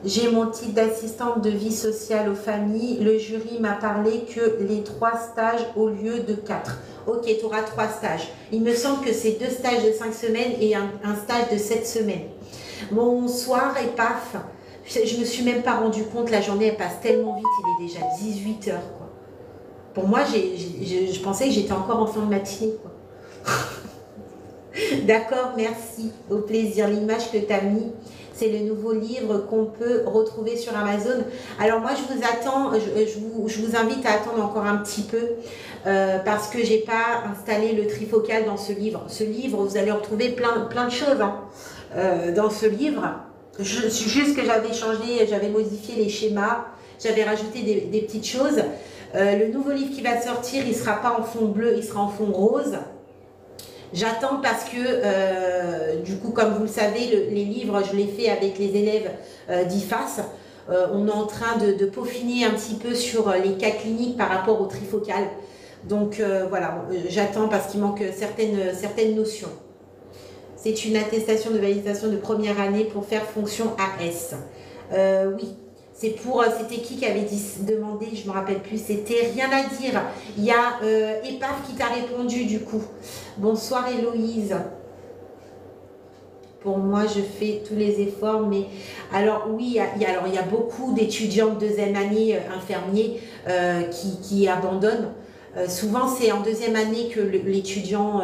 Speaker 1: J'ai mon titre d'assistante de vie sociale aux familles. Le jury m'a parlé que les 3 stages au lieu de 4. Ok, tu auras 3 stages. Il me semble que c'est 2 stages de 5 semaines et un stage de 7 semaines. Bonsoir et paf. Je me suis même pas rendu compte, la journée elle passe tellement vite, il est déjà 18 h quoi. Pour moi, je pensais que j'étais encore en fin de matinée, quoi. D'accord, merci, au plaisir. L'image que tu as mis, c'est le nouveau livre qu'on peut retrouver sur Amazon. Alors moi, je vous attends, je vous invite à attendre encore un petit peu parce que j'ai pas installé le trifocal dans ce livre. Ce livre, vous allez retrouver plein de choses hein, dans ce livre. Juste que j'avais changé, j'avais modifié les schémas, j'avais rajouté des petites choses. Le nouveau livre qui va sortir, il ne sera pas en fond bleu, il sera en fond rose. J'attends parce que, du coup, comme vous le savez, les livres, je les fais avec les élèves d'IFAS. On est en train de peaufiner un petit peu sur les cas cliniques par rapport au trifocal. Donc, voilà, j'attends parce qu'il manque certaines notions. C'est une attestation de validation de première année pour faire fonction AS. Oui. C'était qui avait demandé, je ne me rappelle plus, c'était rien à dire. Il y a Epaf qui t'a répondu du coup. Bonsoir Héloïse. Pour moi, je fais tous les efforts, mais alors oui, il y a beaucoup d'étudiants de deuxième année infirmiers qui abandonnent. Souvent, c'est en deuxième année que l'étudiant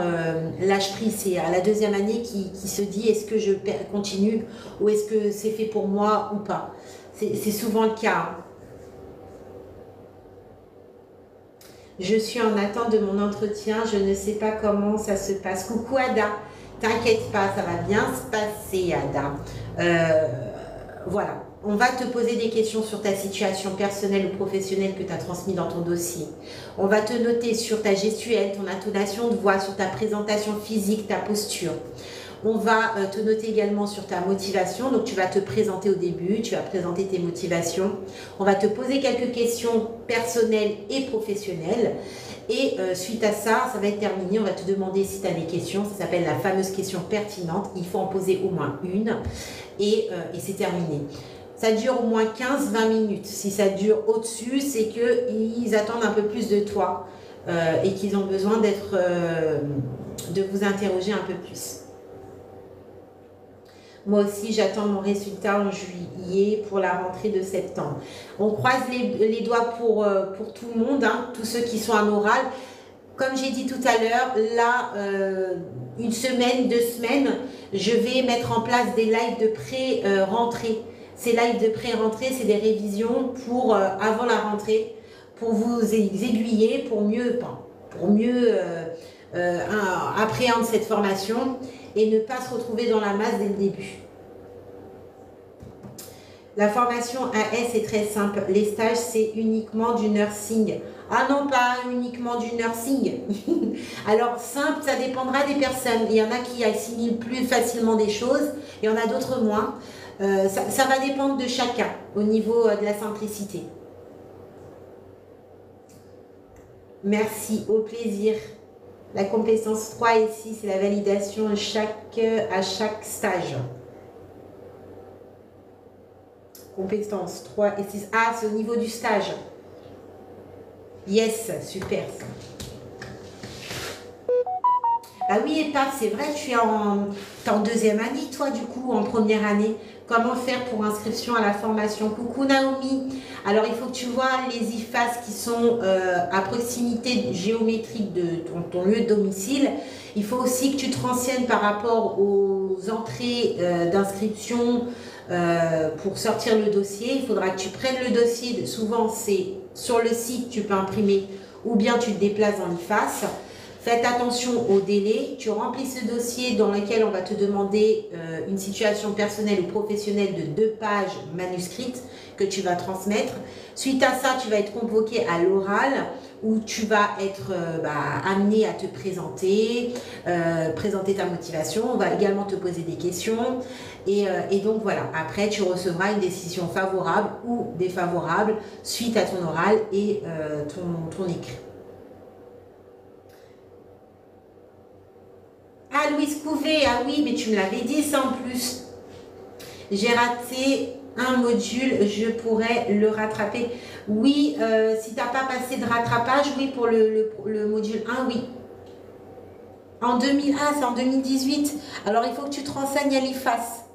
Speaker 1: lâche prise. C'est à la deuxième année qui se dit est-ce que je continue ou est-ce que c'est fait pour moi ou pas. C'est souvent le cas. Je suis en attente de mon entretien. Je ne sais pas comment ça se passe. Coucou Ada. T'inquiète pas, ça va bien se passer, Ada. Voilà. On va te poser des questions sur ta situation personnelle ou professionnelle que tu as transmis dans ton dossier. On va te noter sur ta gestuelle, ton intonation de voix, sur ta présentation physique, ta posture. On va te noter également sur ta motivation. Donc, tu vas te présenter au début, tu vas présenter tes motivations. On va te poser quelques questions personnelles et professionnelles. Et suite à ça, ça va être terminé. On va te demander si tu as des questions. Ça s'appelle la fameuse question pertinente. Il faut en poser au moins une. Et c'est terminé. Ça dure au moins 15-20 minutes. Si ça dure au-dessus, c'est qu'ils attendent un peu plus de toi et qu'ils ont besoin de vous interroger un peu plus. Moi aussi, j'attends mon résultat en juillet pour la rentrée de septembre. On croise les doigts pour tout le monde, hein, tous ceux qui sont en oral. Comme j'ai dit tout à l'heure, là, une semaine, 2 semaines, je vais mettre en place des lives de pré-rentrée. Ces lives de pré-rentrée, c'est des révisions pour avant la rentrée, pour vous aiguiller, pour mieux appréhender cette formation et ne pas se retrouver dans la masse dès le début. La formation AS est très simple. Les stages, c'est uniquement du nursing. Ah non, pas uniquement du nursing. Alors, simple, ça dépendra des personnes. Il y en a qui assimilent plus facilement des choses, il y en a d'autres moins. Ça va dépendre de chacun au niveau de la simplicité. Merci, au plaisir. La compétence 3 ici, c'est la validation à chaque stage. Compétence 3 et 6. Ah, c'est au niveau du stage. Yes, super. Ah oui, Epaf, c'est vrai, tu es en deuxième année, toi, du coup, en première année. Comment faire pour inscription à la formation? Coucou Naomi. Alors, il faut que tu vois les IFAS qui sont à proximité géométrique de ton lieu de domicile. Il faut aussi que tu te renseignes par rapport aux entrées d'inscription pour sortir le dossier. Il faudra que tu prennes le dossier. Souvent, c'est sur le site, tu peux imprimer ou bien tu te déplaces dans l'IFAS. Faites attention au délai. Tu remplis ce dossier dans lequel on va te demander une situation personnelle ou professionnelle de 2 pages manuscrites que tu vas transmettre. Suite à ça, tu vas être convoqué à l'oral où tu vas être amené à te présenter, présenter ta motivation. On va également te poser des questions. Et donc voilà, après tu recevras une décision favorable ou défavorable suite à ton oral et ton écrit. Ah, Louise Couvet, ah oui, mais tu me l'avais dit ça en plus. J'ai raté un module, je pourrais le rattraper. Oui, si tu n'as pas passé de rattrapage, oui, pour le module 1, oui. C'est en 2018. Alors, il faut que tu te renseignes à l'IFAS.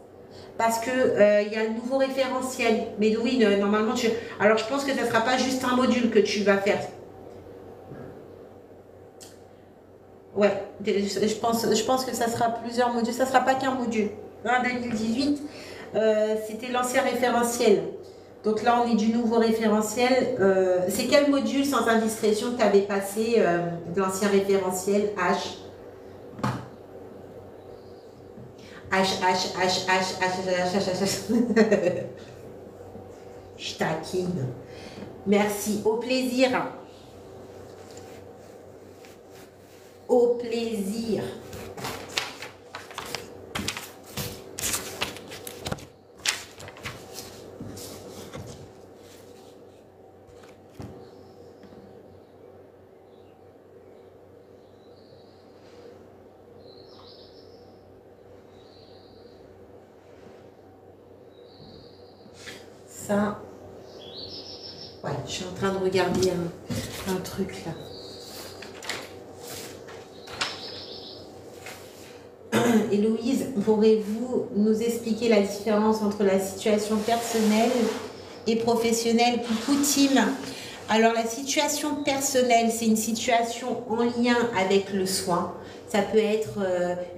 Speaker 1: Parce que il y a un nouveau référentiel. Mais oui, normalement, alors je pense que ça ne sera pas juste un module que tu vas faire. Ouais, je pense que ça sera plusieurs modules. Ça ne sera pas qu'un module. En 2018, c'était l'ancien référentiel. Donc là, on est du nouveau référentiel. C'est quel module, sans indiscrétion, que tu avais passé de l'ancien référentiel H? Je taquine. Merci, au plaisir. Au plaisir. ça. Ouais, je suis en train de regarder un truc là. Héloïse, pourrez-vous nous expliquer la différence entre la situation personnelle et professionnelle? Coucou Tim. Alors la situation personnelle, c'est une situation en lien avec le soin. Ça peut être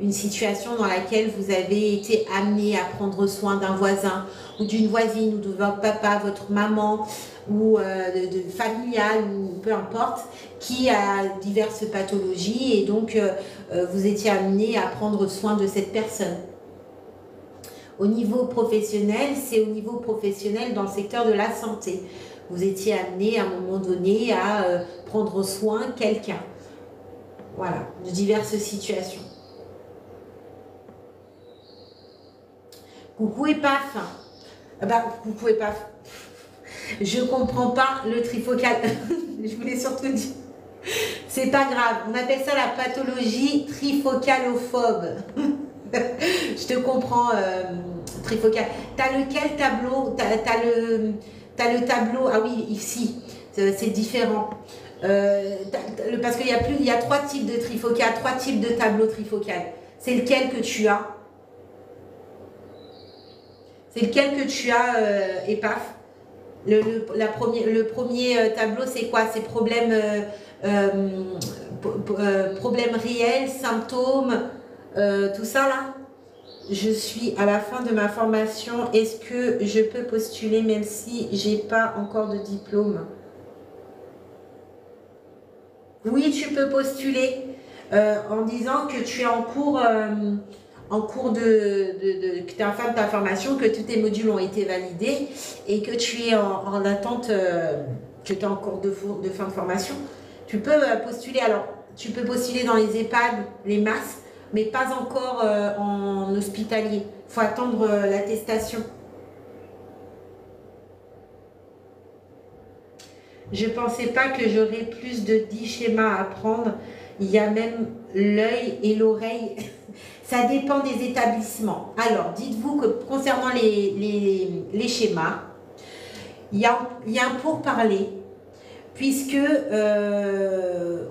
Speaker 1: une situation dans laquelle vous avez été amené à prendre soin d'un voisin ou d'une voisine ou de votre papa, votre maman ou de familiale ou peu importe, qui a diverses pathologies et donc vous étiez amené à prendre soin de cette personne. Au niveau professionnel, c'est au niveau professionnel dans le secteur de la santé. Vous étiez amené à un moment donné à prendre soin de quelqu'un. Voilà, de diverses situations. Coucou Epaf. Coucou Epaf. Je comprends pas le trifocal. Je voulais surtout dire. C'est pas grave. On appelle ça la pathologie trifocalophobe. Je te comprends, trifocal. T'as lequel tableau? T'as le tableau. Ah oui, ici. C'est différent. Parce qu'il y a 3 types de trifocal, 3 types de tableaux trifocal. C'est lequel que tu as? C'est lequel que tu as, Epaf? Le premier tableau, c'est quoi? C'est problème réel, symptômes, tout ça là. Je suis à la fin de ma formation. Est-ce que je peux postuler même si j'ai pas encore de diplôme? Oui, tu peux postuler en disant que tu es en cours que tu es en fin de ta formation, que tous tes modules ont été validés et que tu es en attente, que tu es en cours de fin de formation. Tu peux postuler. Alors, tu peux postuler dans les EHPAD, les masses, mais pas encore en hospitalier. Il faut attendre l'attestation. Je ne pensais pas que j'aurais plus de 10 schémas à apprendre. Il y a même l'œil et l'oreille. Ça dépend des établissements. Alors, dites-vous que concernant les schémas, il y a un pourparler, puisque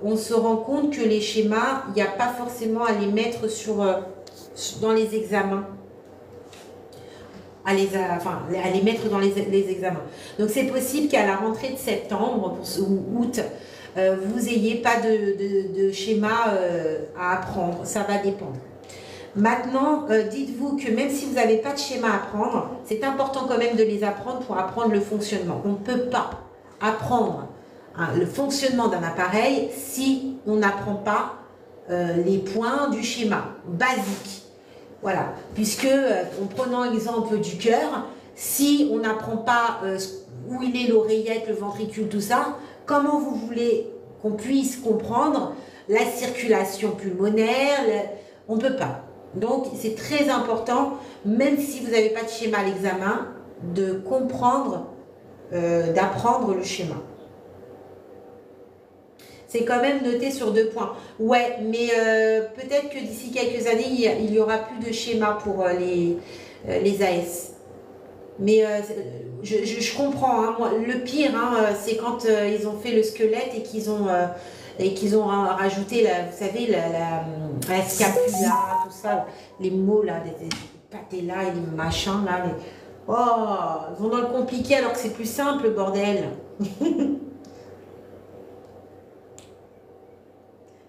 Speaker 1: on se rend compte que les schémas, il n'y a pas forcément à les mettre dans les examens. À les mettre dans les examens. Donc c'est possible qu'à la rentrée de septembre ou août, vous n'ayez pas de schéma à apprendre. Ça va dépendre. Maintenant, dites-vous que même si vous n'avez pas de schéma à apprendre, c'est important quand même de les apprendre pour apprendre le fonctionnement. On ne peut pas apprendre le fonctionnement d'un appareil si on n'apprend pas les points du schéma basique. Voilà, puisque en prenant l'exemple du cœur, si on n'apprend pas où il est l'oreillette, le ventricule, tout ça, comment vous voulez qu'on puisse comprendre la circulation pulmonaire? On ne peut pas. Donc, c'est très important, même si vous n'avez pas de schéma à l'examen, de comprendre, d'apprendre le schéma. C'est quand même noté sur 2 points. Ouais, mais peut-être que d'ici quelques années, il n'y aura plus de schéma pour les AS. Mais je comprends. Hein, moi, le pire, c'est quand ils ont fait le squelette et qu'ils ont rajouté, vous savez, la scapula, tout ça, les mots là, des patella et les machins là. Oh, ils vont dans le compliqué alors que c'est plus simple, bordel.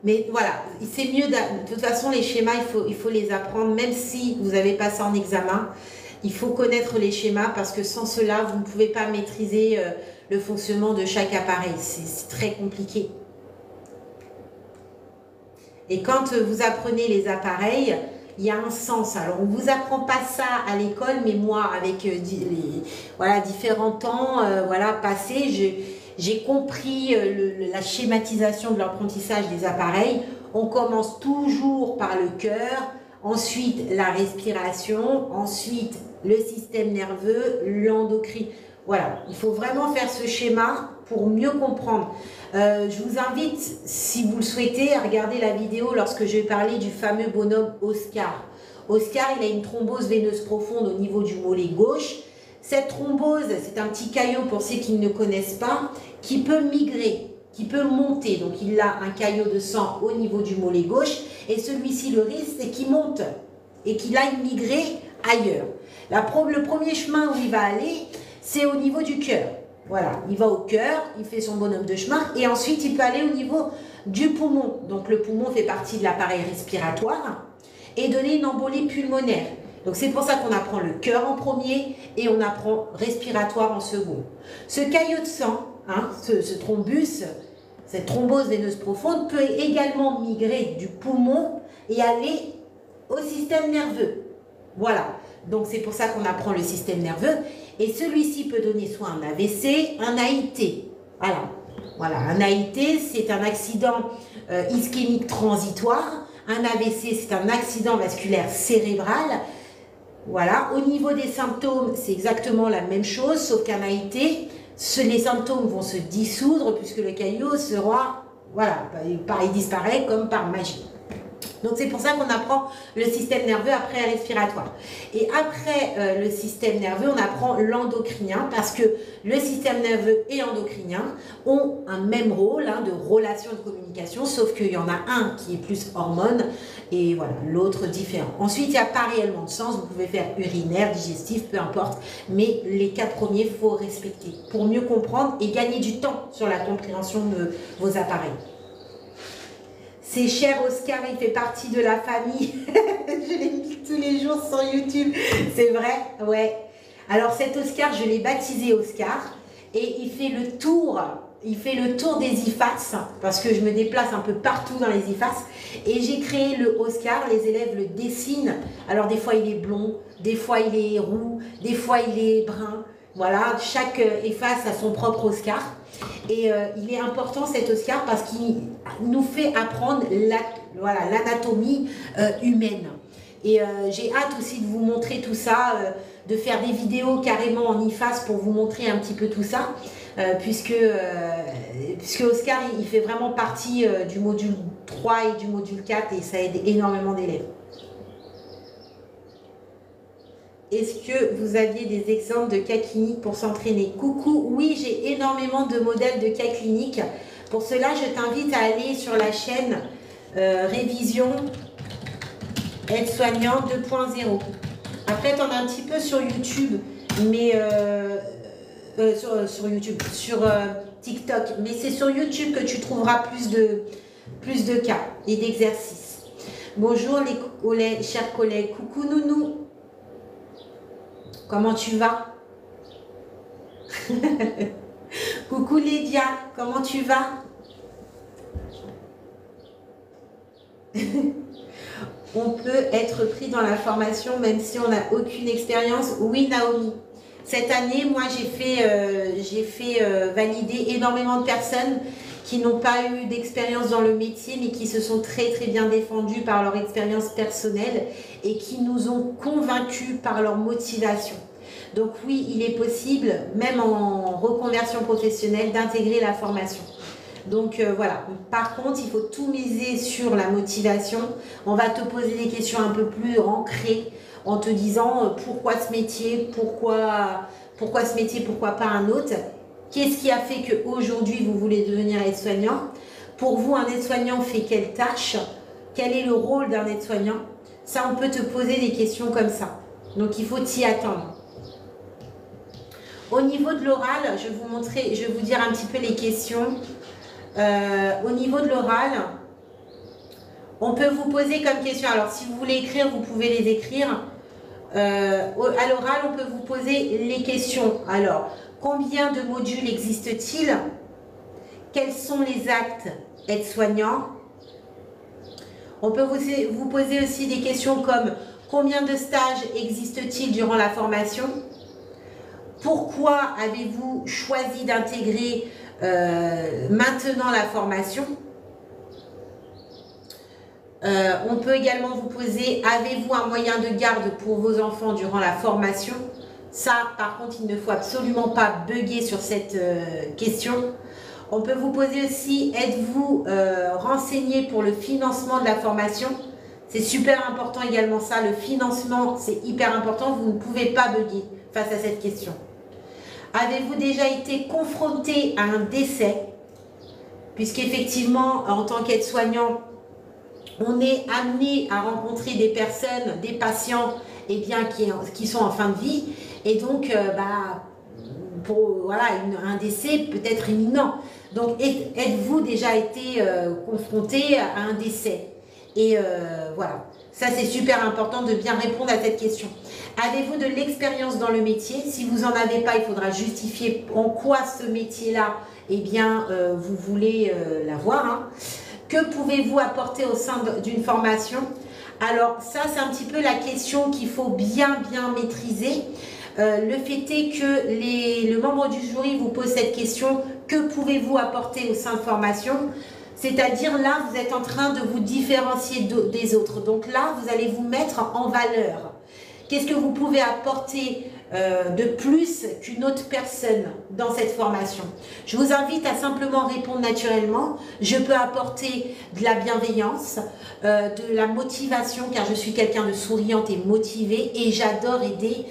Speaker 1: Mais voilà, c'est mieux, de toute façon les schémas, il faut les apprendre, même si vous n'avez pas ça en examen, il faut connaître les schémas parce que sans cela, vous ne pouvez pas maîtriser le fonctionnement de chaque appareil, c'est très compliqué. Et quand vous apprenez les appareils, il y a un sens. Alors, on ne vous apprend pas ça à l'école, mais moi, avec différents temps passés, j'ai compris la schématisation de l'apprentissage des appareils. On commence toujours par le cœur, ensuite la respiration, ensuite le système nerveux, l'endocrine. Voilà, il faut vraiment faire ce schéma pour mieux comprendre. Je vous invite, si vous le souhaitez, à regarder la vidéo lorsque je vais parler du fameux bonhomme Oscar. Oscar, il a une thrombose veineuse profonde au niveau du mollet gauche. Cette thrombose, c'est un petit caillot pour ceux qui ne connaissent pas, qui peut migrer, qui peut monter. Donc il a un caillot de sang au niveau du mollet gauche et celui-ci, le risque, c'est qu'il monte et qu'il aille migrer ailleurs. Le premier chemin où il va aller, c'est au niveau du cœur. Voilà, il va au cœur, il fait son bonhomme de chemin et ensuite il peut aller au niveau du poumon. Donc le poumon fait partie de l'appareil respiratoire et donner une embolie pulmonaire. Donc c'est pour ça qu'on apprend le cœur en premier et on apprend respiratoire en second. Ce caillot de sang, ce thrombus, cette thrombose veineuse profonde peut également migrer du poumon et aller au système nerveux. Voilà, donc c'est pour ça qu'on apprend le système nerveux. Et celui-ci peut donner soit un AVC, un AIT. Voilà, un AIT, c'est un accident ischémique transitoire. Un AVC, c'est un accident vasculaire cérébral. Voilà, au niveau des symptômes, c'est exactement la même chose, sauf qu'un AIT, les symptômes vont se dissoudre puisque le caillot sera, voilà, il disparaît comme par magie. Donc c'est pour ça qu'on apprend le système nerveux après respiratoire. Et après le système nerveux, on apprend l'endocrinien parce que le système nerveux et endocrinien ont un même rôle de relation de communication, sauf qu'il y en a un qui est plus hormone et voilà, l'autre différent. Ensuite, il n'y a pas réellement de sens, vous pouvez faire urinaire, digestif, peu importe, mais les 4 premiers, il faut respecter pour mieux comprendre et gagner du temps sur la compréhension de vos appareils. C'est cher Oscar, il fait partie de la famille. Je l'ai mis tous les jours sur YouTube. C'est vrai? Ouais. Alors cet Oscar, je l'ai baptisé Oscar. Et il fait le tour. Il fait le tour des IFAS. Parce que je me déplace un peu partout dans les IFAS. Et j'ai créé le Oscar. Les élèves le dessinent. Alors des fois il est blond. Des fois il est roux. Des fois il est brun. Voilà. Chaque IFAS a son propre Oscar. Et il est important cet Oscar parce qu'il nous fait apprendre l'anatomie humaine. Et j'ai hâte aussi de vous montrer tout ça, de faire des vidéos carrément en IFAS pour vous montrer un petit peu tout ça, puisque Oscar il fait vraiment partie du module 3 et du module 4 et ça aide énormément d'élèves. Est-ce que vous aviez des exemples de cas cliniques pour s'entraîner? Coucou, oui, j'ai énormément de modèles de cas cliniques. Pour cela, je t'invite à aller sur la chaîne Révision Aide-soignant 2.0. Après, tu en as un petit peu sur YouTube, mais sur TikTok. Mais c'est sur YouTube que tu trouveras plus de cas et d'exercices. Bonjour les chers collègues. Coucou Nounou. Comment tu vas? Coucou Lydia, comment tu vas? On peut être pris dans la formation même si on n'a aucune expérience. Oui Naomi, cette année moi j'ai fait valider énormément de personnes qui n'ont pas eu d'expérience dans le métier mais qui se sont très bien défendues par leur expérience personnelle et qui nous ont convaincus par leur motivation. Donc oui, il est possible, même en reconversion professionnelle, d'intégrer la formation. Donc voilà, par contre, il faut tout miser sur la motivation. On va te poser des questions un peu plus ancrées en te disant pourquoi ce métier, pourquoi ce métier, pourquoi pas un autre. Qu'est-ce qui a fait qu'aujourd'hui vous voulez devenir aide-soignant? Pour vous, un aide-soignant fait quelle tâche? Quel est le rôle d'un aide-soignant? Ça, on peut te poser des questions comme ça. Donc il faut t'y attendre. Au niveau de l'oral, je vais vous dire un petit peu les questions. Au niveau de l'oral, on peut vous poser comme question. Alors si vous voulez écrire, vous pouvez les écrire. À l'oral, on peut vous poser les questions. Alors, combien de modules existe-t-il? Quels sont les actes aides-soignants? On peut vous poser aussi des questions comme combien de stages existe-t-il durant la formation? Pourquoi avez-vous choisi d'intégrer maintenant la formation? On peut également vous poser, avez-vous un moyen de garde pour vos enfants durant la formation? Ça, par contre, il ne faut absolument pas bugger sur cette question. On peut vous poser aussi, êtes-vous renseigné pour le financement de la formation? C'est super important également ça, le financement, c'est hyper important, vous ne pouvez pas bugger. face à cette question? Avez-vous déjà été confronté à un décès? Puisqu'effectivement, en tant qu'aide-soignant, on est amené à rencontrer des personnes, des patients, eh bien, qui sont en fin de vie. Et donc, voilà, un décès peut être imminent. Donc, êtes-vous déjà été confronté à un décès? Et voilà, ça c'est super important de bien répondre à cette question. Avez-vous de l'expérience dans le métier? Si vous n'en avez pas, il faudra justifier en quoi ce métier-là, eh bien, vous voulez l'avoir. Hein. Que pouvez-vous apporter au sein d'une formation? Alors, ça c'est un petit peu la question qu'il faut bien maîtriser. Le fait est que le membre du jury vous pose cette question, que pouvez-vous apporter au sein de formation? C'est-à-dire là, vous êtes en train de vous différencier des autres. Donc là, vous allez vous mettre en valeur. Qu'est-ce que vous pouvez apporter de plus qu'une autre personne dans cette formation? Je vous invite à simplement répondre naturellement. Je peux apporter de la bienveillance, de la motivation, car je suis quelqu'un de souriante et motivée et j'adore aider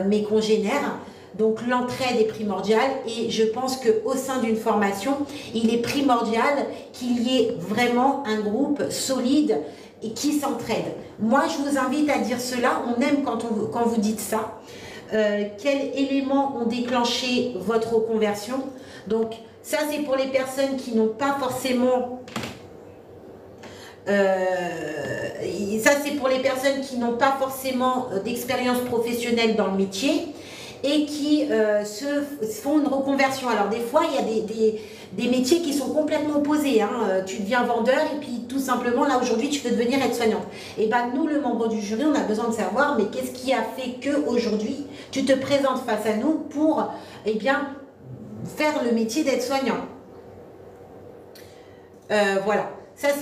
Speaker 1: mes congénères. Donc l'entraide est primordiale et je pense qu'au sein d'une formation, il est primordial qu'il y ait vraiment un groupe solide et qui s'entraide. Moi, je vous invite à dire cela. On aime quand vous dites ça. Quels éléments ont déclenché votre reconversion? Donc ça, c'est pour les personnes qui n'ont pas forcément... d'expérience professionnelle dans le métier et qui se font une reconversion. Alors des fois, il y a des métiers qui sont complètement opposés. Hein. Tu deviens vendeur et puis tout simplement, là aujourd'hui, tu veux devenir aide-soignante. Et bien nous, le membre du jury, on a besoin de savoir, mais qu'est-ce qui a fait qu'aujourd'hui, tu te présentes face à nous pour, eh bien, faire le métier d'aide-soignant. Voilà. Ça,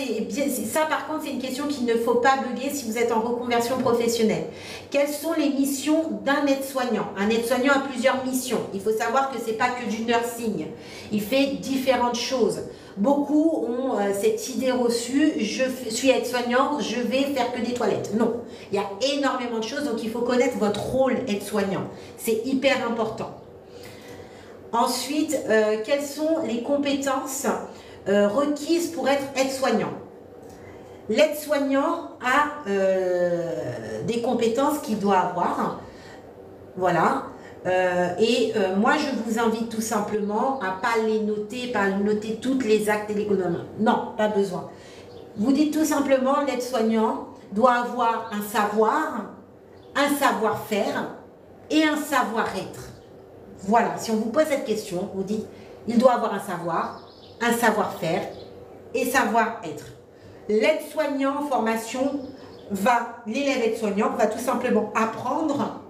Speaker 1: par contre, c'est une question qu'il ne faut pas bugger si vous êtes en reconversion professionnelle. Quelles sont les missions d'un aide-soignant? Un aide-soignant a plusieurs missions. Il faut savoir que ce n'est pas que du nursing. Il fait différentes choses. Beaucoup ont cette idée reçue, je suis aide-soignant, je vais faire que des toilettes. Non, il y a énormément de choses, donc il faut connaître votre rôle aide-soignant. C'est hyper important. Ensuite, quelles sont les compétences requises pour être aide-soignant? L'aide-soignant a des compétences qu'il doit avoir. Voilà. Moi, je vous invite tout simplement à pas les noter, pas noter toutes les actes et les économies. Non, pas besoin. Vous dites tout simplement, l'aide-soignant doit avoir un savoir, un savoir-faire et un savoir-être. Voilà, si on vous pose cette question, vous dites, il doit avoir un savoir, un savoir-faire et savoir-être. L'aide-soignant en formation l'élève aide-soignant va tout simplement apprendre,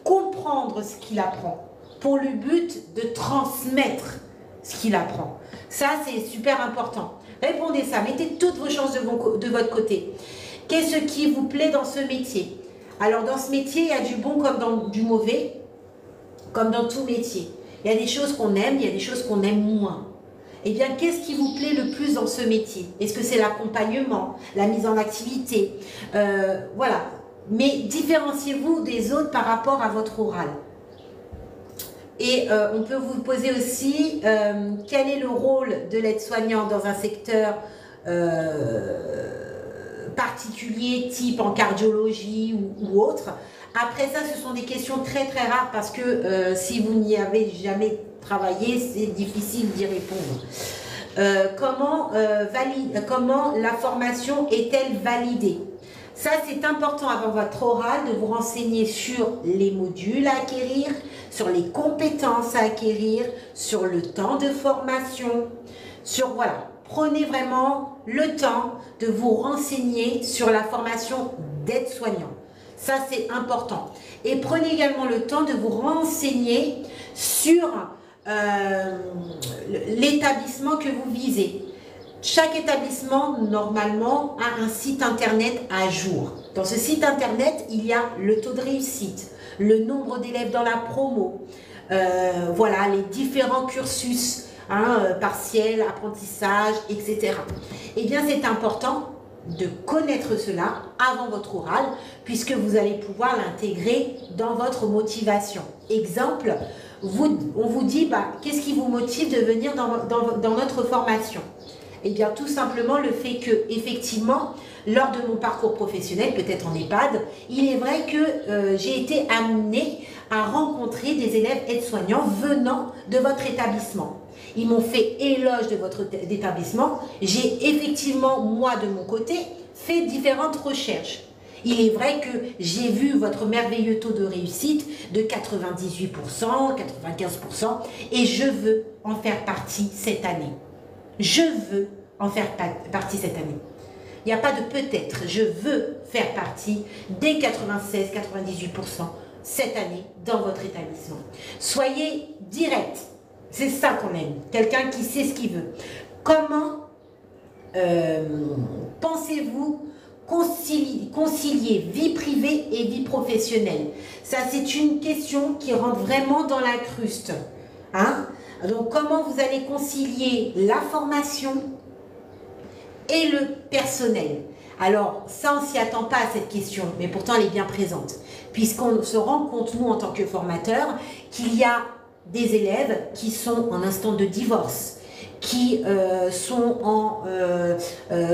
Speaker 1: comprendre ce qu'il apprend pour le but de transmettre ce qu'il apprend. Ça, c'est super important. Répondez ça, mettez toutes vos chances de votre côté. Qu'est-ce qui vous plaît dans ce métier? Alors, dans ce métier, il y a du bon comme dans du mauvais, comme dans tout métier. Il y a des choses qu'on aime, il y a des choses qu'on aime moins. Eh bien, qu'est-ce qui vous plaît le plus dans ce métier? Est-ce que c'est l'accompagnement, la mise en activité? Voilà. Mais différenciez-vous des autres par rapport à votre oral. Et on peut vous poser aussi quel est le rôle de l'aide-soignant dans un secteur particulier, type en cardiologie ou autre. Après ça, ce sont des questions très très rares parce que si vous n'y avez jamais travaillé, c'est difficile d'y répondre. Comment la formation est-elle validée? Ça, c'est important avant votre oral de vous renseigner sur les modules à acquérir, sur les compétences à acquérir, sur le temps de formation, voilà. Prenez vraiment le temps de vous renseigner sur la formation d'aide-soignant. Ça, c'est important. Et prenez également le temps de vous renseigner sur l'établissement que vous visez. Chaque établissement, normalement, a un site internet à jour. Dans ce site internet, il y a le taux de réussite, le nombre d'élèves dans la promo, voilà, les différents cursus, partiels, apprentissage, etc. Eh bien, c'est important de connaître cela avant votre oral, puisque vous allez pouvoir l'intégrer dans votre motivation. Exemple, on vous dit, qu'est-ce qui vous motive de venir dans notre formation? Eh bien, tout simplement le fait que, effectivement, lors de mon parcours professionnel, peut-être en EHPAD, il est vrai que j'ai été amenée à rencontrer des élèves aides-soignants venant de votre établissement. Ils m'ont fait éloge de votre établissement. J'ai effectivement, moi, de mon côté, fait différentes recherches. Il est vrai que j'ai vu votre merveilleux taux de réussite de 98%, 95%, et je veux en faire partie cette année. Je veux en faire partie cette année. Il n'y a pas de peut-être, je veux faire partie des 96-98% cette année dans votre établissement. Soyez direct, c'est ça qu'on aime, quelqu'un qui sait ce qu'il veut. Comment pensez-vous concilier vie privée et vie professionnelle? Ça, c'est une question qui rentre vraiment dans la cruste. Hein? Donc, comment vous allez concilier la formation et le personnel? Alors, ça, on ne s'y attend pas à cette question, mais pourtant, elle est bien présente. Puisqu'on se rend compte, nous, en tant que formateurs, qu'il y a des élèves qui sont en instant de divorce, qui sont en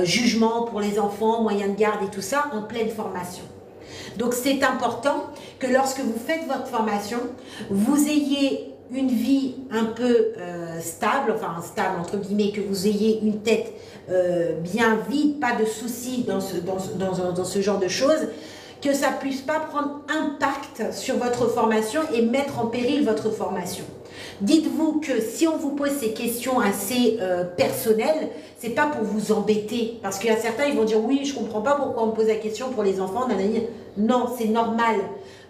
Speaker 1: jugement pour les enfants, moyens de garde et tout ça, en pleine formation. Donc, c'est important que lorsque vous faites votre formation, vous ayez une vie un peu stable, enfin stable entre guillemets, que vous ayez une tête bien vide, pas de soucis dans ce genre de choses, que ça ne puisse pas prendre impact sur votre formation et mettre en péril votre formation. Dites-vous que si on vous pose ces questions assez personnelles, c'est pas pour vous embêter, parce qu'il y a certains, ils vont dire oui, je comprends pas pourquoi on me pose la question pour les enfants, nanana. Non, c'est normal.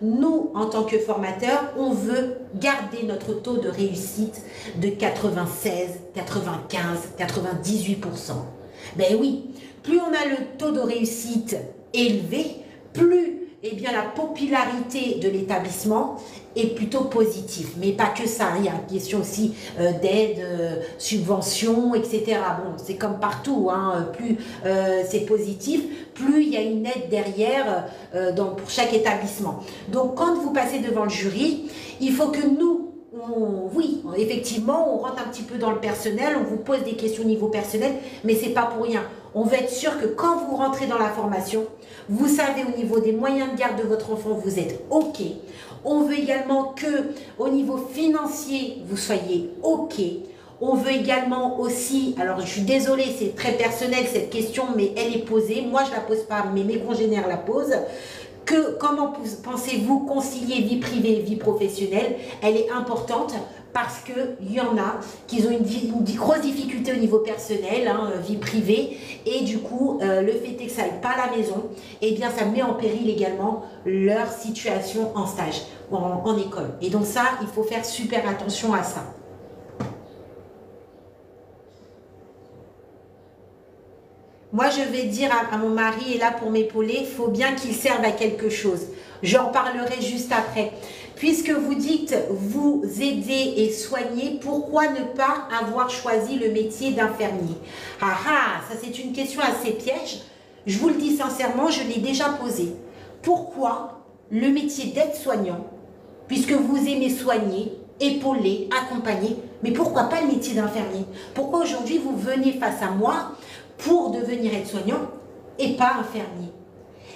Speaker 1: Nous, en tant que formateurs, on veut garder notre taux de réussite de 96, 95, 98%. Ben oui, plus on a le taux de réussite élevé, plus la popularité de l'établissement est plutôt positive. Mais pas que ça, il y a une question aussi d'aide, subventions, etc. Bon, c'est comme partout, hein, plus c'est positif, plus il y a une aide derrière pour chaque établissement. Donc, quand vous passez devant le jury, il faut que nous, oui, effectivement, on rentre un petit peu dans le personnel, on vous pose des questions au niveau personnel, mais c'est pas pour rien. On veut être sûr que quand vous rentrez dans la formation, vous savez au niveau des moyens de garde de votre enfant, vous êtes OK. On veut également que au niveau financier, vous soyez OK. On veut également aussi, alors je suis désolée, c'est très personnel cette question, mais elle est posée. Moi, je ne la pose pas, mais mes congénères la posent. Comment pensez-vous concilier vie privée et vie professionnelle? Elle est importante parce qu'il y en a qui ont une grosse difficulté au niveau personnel, hein, vie privée, et du coup, le fait est que ça n'aille pas à la maison, eh bien ça met en péril également leur situation en stage, en école. Et donc ça, il faut faire super attention à ça. Moi, je vais dire à mon mari, et là pour m'épauler, il faut bien qu'il serve à quelque chose. J'en parlerai juste après. Puisque vous dites vous aider et soigner, pourquoi ne pas avoir choisi le métier d'infirmier? Ah ah, ça c'est une question assez piège. Je vous le dis sincèrement, je l'ai déjà posée. Pourquoi le métier d'aide-soignant, puisque vous aimez soigner, épauler, accompagner, mais pourquoi pas le métier d'infirmier? Pourquoi aujourd'hui vous venez face à moi pour devenir aide-soignant et pas infirmier?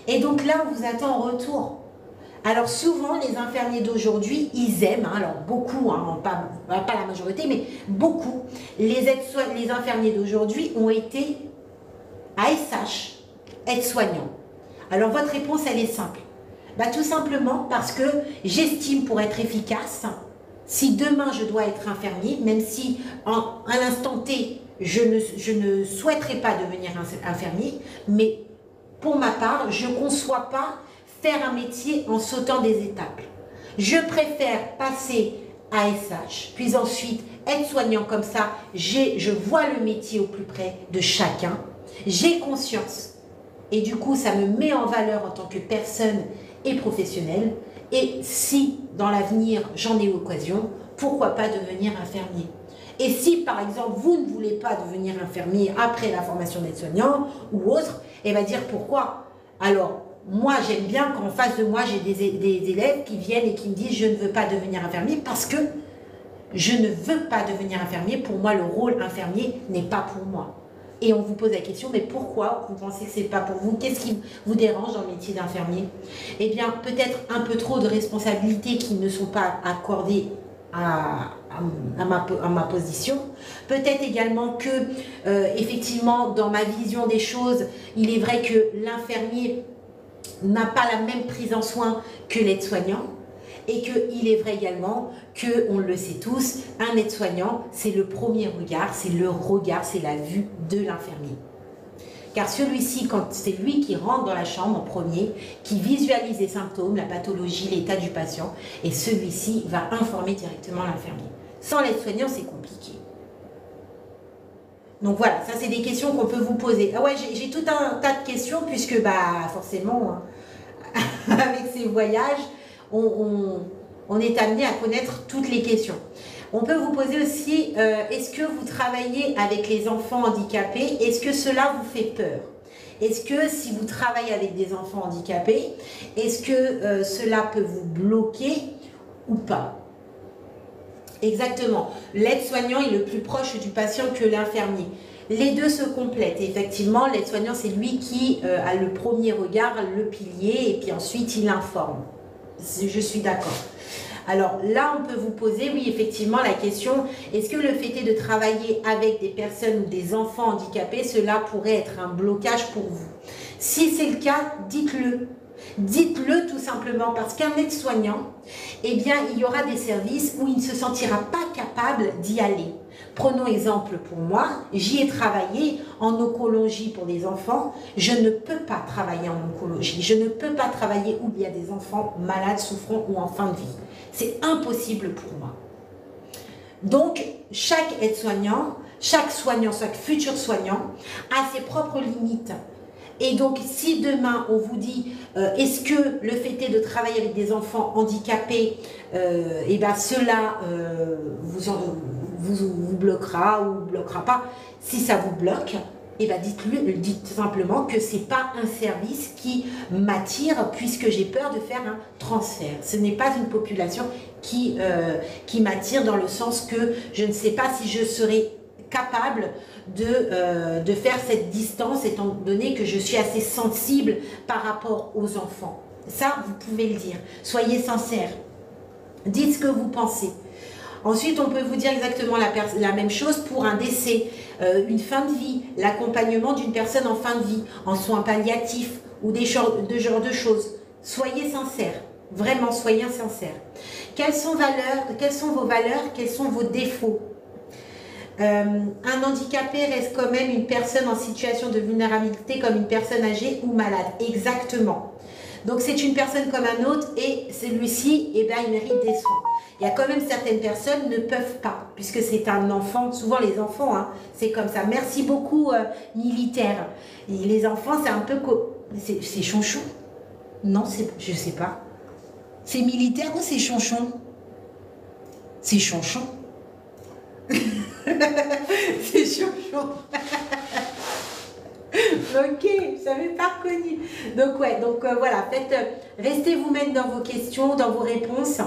Speaker 1: Et donc là, on vous attend en retour. Alors souvent, les infirmiers d'aujourd'hui, ils aiment, hein, alors beaucoup, hein, pas la majorité, mais beaucoup, les infirmiers d'aujourd'hui ont été ASH, aides-soignants. Alors votre réponse, elle est simple. Bah, tout simplement parce que j'estime pour être efficace, si demain je dois être infirmier, même si à l'instant T, je ne souhaiterais pas devenir infirmier, mais pour ma part, je ne conçois pas faire un métier en sautant des étapes. Je préfère passer ASH, puis ensuite être soignant comme ça, je vois le métier au plus près de chacun, j'ai conscience, et du coup ça me met en valeur en tant que personne et professionnelle, et si dans l'avenir j'en ai l'occasion, pourquoi pas devenir infirmier? Et si par exemple vous ne voulez pas devenir infirmier après la formation d'aide-soignant ou autre, Elle va dire pourquoi. Alors, moi, j'aime bien qu'en face de moi, j'ai des élèves qui viennent et qui me disent « je ne veux pas devenir infirmier parce que je ne veux pas devenir infirmier. Pour moi, le rôle infirmier n'est pas pour moi. » Et on vous pose la question, mais pourquoi vous pensez que ce n'est pas pour vous? Qu'est-ce qui vous dérange dans le métier d'infirmier? Eh bien, peut-être un peu trop de responsabilités qui ne sont pas accordées à ma position. Peut-être également que, effectivement, dans ma vision des choses, il est vrai que l'infirmier n'a pas la même prise en soin que l'aide-soignant. Et qu'il est vrai également que, on le sait tous, un aide-soignant, c'est le premier regard, c'est le regard, c'est la vue de l'infirmier. Car celui-ci, quand c'est lui qui rentre dans la chambre en premier, qui visualise les symptômes, la pathologie, l'état du patient, et celui-ci va informer directement l'infirmier. Sans l'aide-soignant, c'est compliqué. Donc voilà, ça c'est des questions qu'on peut vous poser. Ah ouais, j'ai tout un tas de questions puisque bah forcément, hein, avec ces voyages, on est amené à connaître toutes les questions. On peut vous poser aussi, est-ce que vous travaillez avec les enfants handicapés? Est-ce que cela vous fait peur? Est-ce que si vous travaillez avec des enfants handicapés, est-ce que cela peut vous bloquer ou pas? Exactement. L'aide-soignant est le plus proche du patient que l'infirmier. Les deux se complètent. Effectivement, l'aide-soignant, c'est lui qui a le premier regard, le pilier, et puis ensuite, il informe. Je suis d'accord. Alors là, on peut vous poser, oui, effectivement, la question, est-ce que le fait est de travailler avec des personnes ou des enfants handicapés, cela pourrait être un blocage pour vous? Si c'est le cas, dites-le. Dites-le tout simplement parce qu'un aide-soignant, eh bien, il y aura des services où il ne se sentira pas capable d'y aller. Prenons exemple pour moi, j'y ai travaillé en oncologie pour des enfants. Je ne peux pas travailler en oncologie. Je ne peux pas travailler où il y a des enfants malades, souffrants ou en fin de vie. C'est impossible pour moi. Donc, chaque aide-soignant, chaque soignant, chaque futur soignant a ses propres limites. Et donc, si demain, on vous dit, est-ce que le fait est de travailler avec des enfants handicapés, et ben cela vous bloquera ou bloquera pas. Si ça vous bloque, et ben dites simplement que ce n'est pas un service qui m'attire puisque j'ai peur de faire un transfert. Ce n'est pas une population qui m'attire dans le sens que je ne sais pas si je serai capable de faire cette distance étant donné que je suis assez sensible par rapport aux enfants. Ça, vous pouvez le dire. Soyez sincère. Dites ce que vous pensez. Ensuite, on peut vous dire exactement la même chose pour un décès, une fin de vie, l'accompagnement d'une personne en fin de vie, en soins palliatifs ou des genres de choses. Soyez sincère. Vraiment, soyez sincère. Quelles sont vos valeurs? Quels sont vos défauts? Un handicapé reste quand même une personne en situation de vulnérabilité comme une personne âgée ou malade. Exactement. Donc c'est une personne comme un autre et celui-ci, eh ben, il mérite des soins. Il y a quand même certaines personnes qui ne peuvent pas, puisque c'est un enfant, souvent les enfants, hein, c'est comme ça. Merci beaucoup, militaire. Et les enfants, c'est un peu... C'est chonchon? Non, je ne sais pas. C'est militaire ou c'est chonchon? C'est chonchon. C'est chonchon. Ok, je n'avais pas reconnu. Donc ouais, voilà, restez vous-même dans vos questions, dans vos réponses.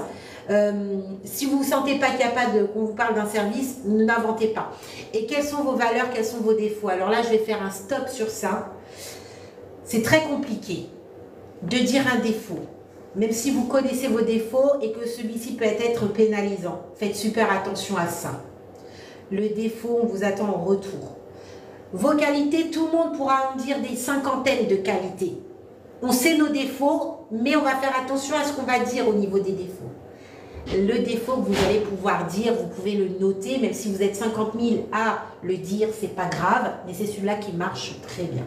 Speaker 1: Si vous ne vous sentez pas capable qu'on vous parle d'un service, n'inventez pas. Et quelles sont vos valeurs, quels sont vos défauts? Alors là, je vais faire un stop sur ça. C'est très compliqué de dire un défaut, même si vous connaissez vos défauts et que celui-ci peut être pénalisant. Faites super attention à ça. Le défaut, on vous attend en retour. Vos qualités, tout le monde pourra en dire des cinquantaines de qualités. On sait nos défauts, mais on va faire attention à ce qu'on va dire au niveau des défauts. Le défaut que vous allez pouvoir dire, vous pouvez le noter, même si vous êtes 50 000 à le dire, c'est pas grave, mais c'est celui-là qui marche très bien.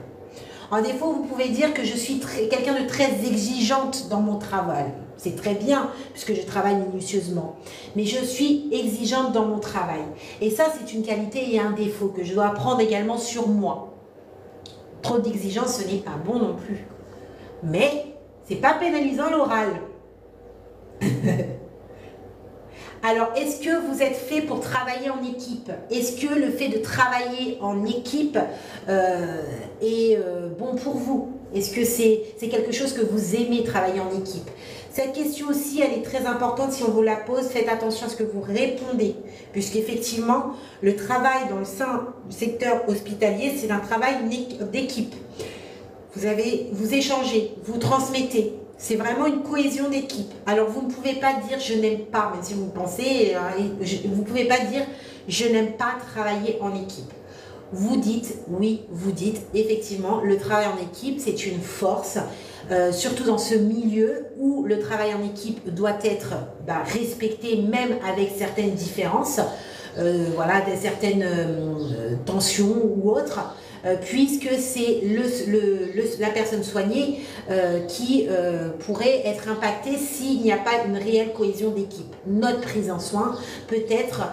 Speaker 1: En défaut, vous pouvez dire que je suis quelqu'un de très exigeante dans mon travail. C'est très bien, puisque je travaille minutieusement. Mais je suis exigeante dans mon travail. Et ça, c'est une qualité et un défaut que je dois apprendre également sur moi. Trop d'exigence, ce n'est pas bon non plus. Mais, c'est pas pénalisant l'oral. Alors, est-ce que vous êtes fait pour travailler en équipe? Est-ce que le fait de travailler en équipe est bon pour vous? Est-ce que c'est quelque chose que vous aimez, travailler en équipe? Cette question aussi, elle est très importante. Si on vous la pose, faites attention à ce que vous répondez, puisqu'effectivement, le travail dans le sein du secteur hospitalier, c'est un travail d'équipe. Vous échangez, vous transmettez. C'est vraiment une cohésion d'équipe. Alors, vous ne pouvez pas dire « je n'aime pas », même si vous pensez, vous ne pouvez pas dire « je n'aime pas travailler en équipe ». Vous dites, oui, vous dites, effectivement, le travail en équipe, c'est une force, surtout dans ce milieu où le travail en équipe doit être respecté, même avec certaines différences, voilà, certaines tensions ou autres. Puisque c'est la personne soignée qui pourrait être impactée s'il n'y a pas une réelle cohésion d'équipe. Notre prise en soin peut être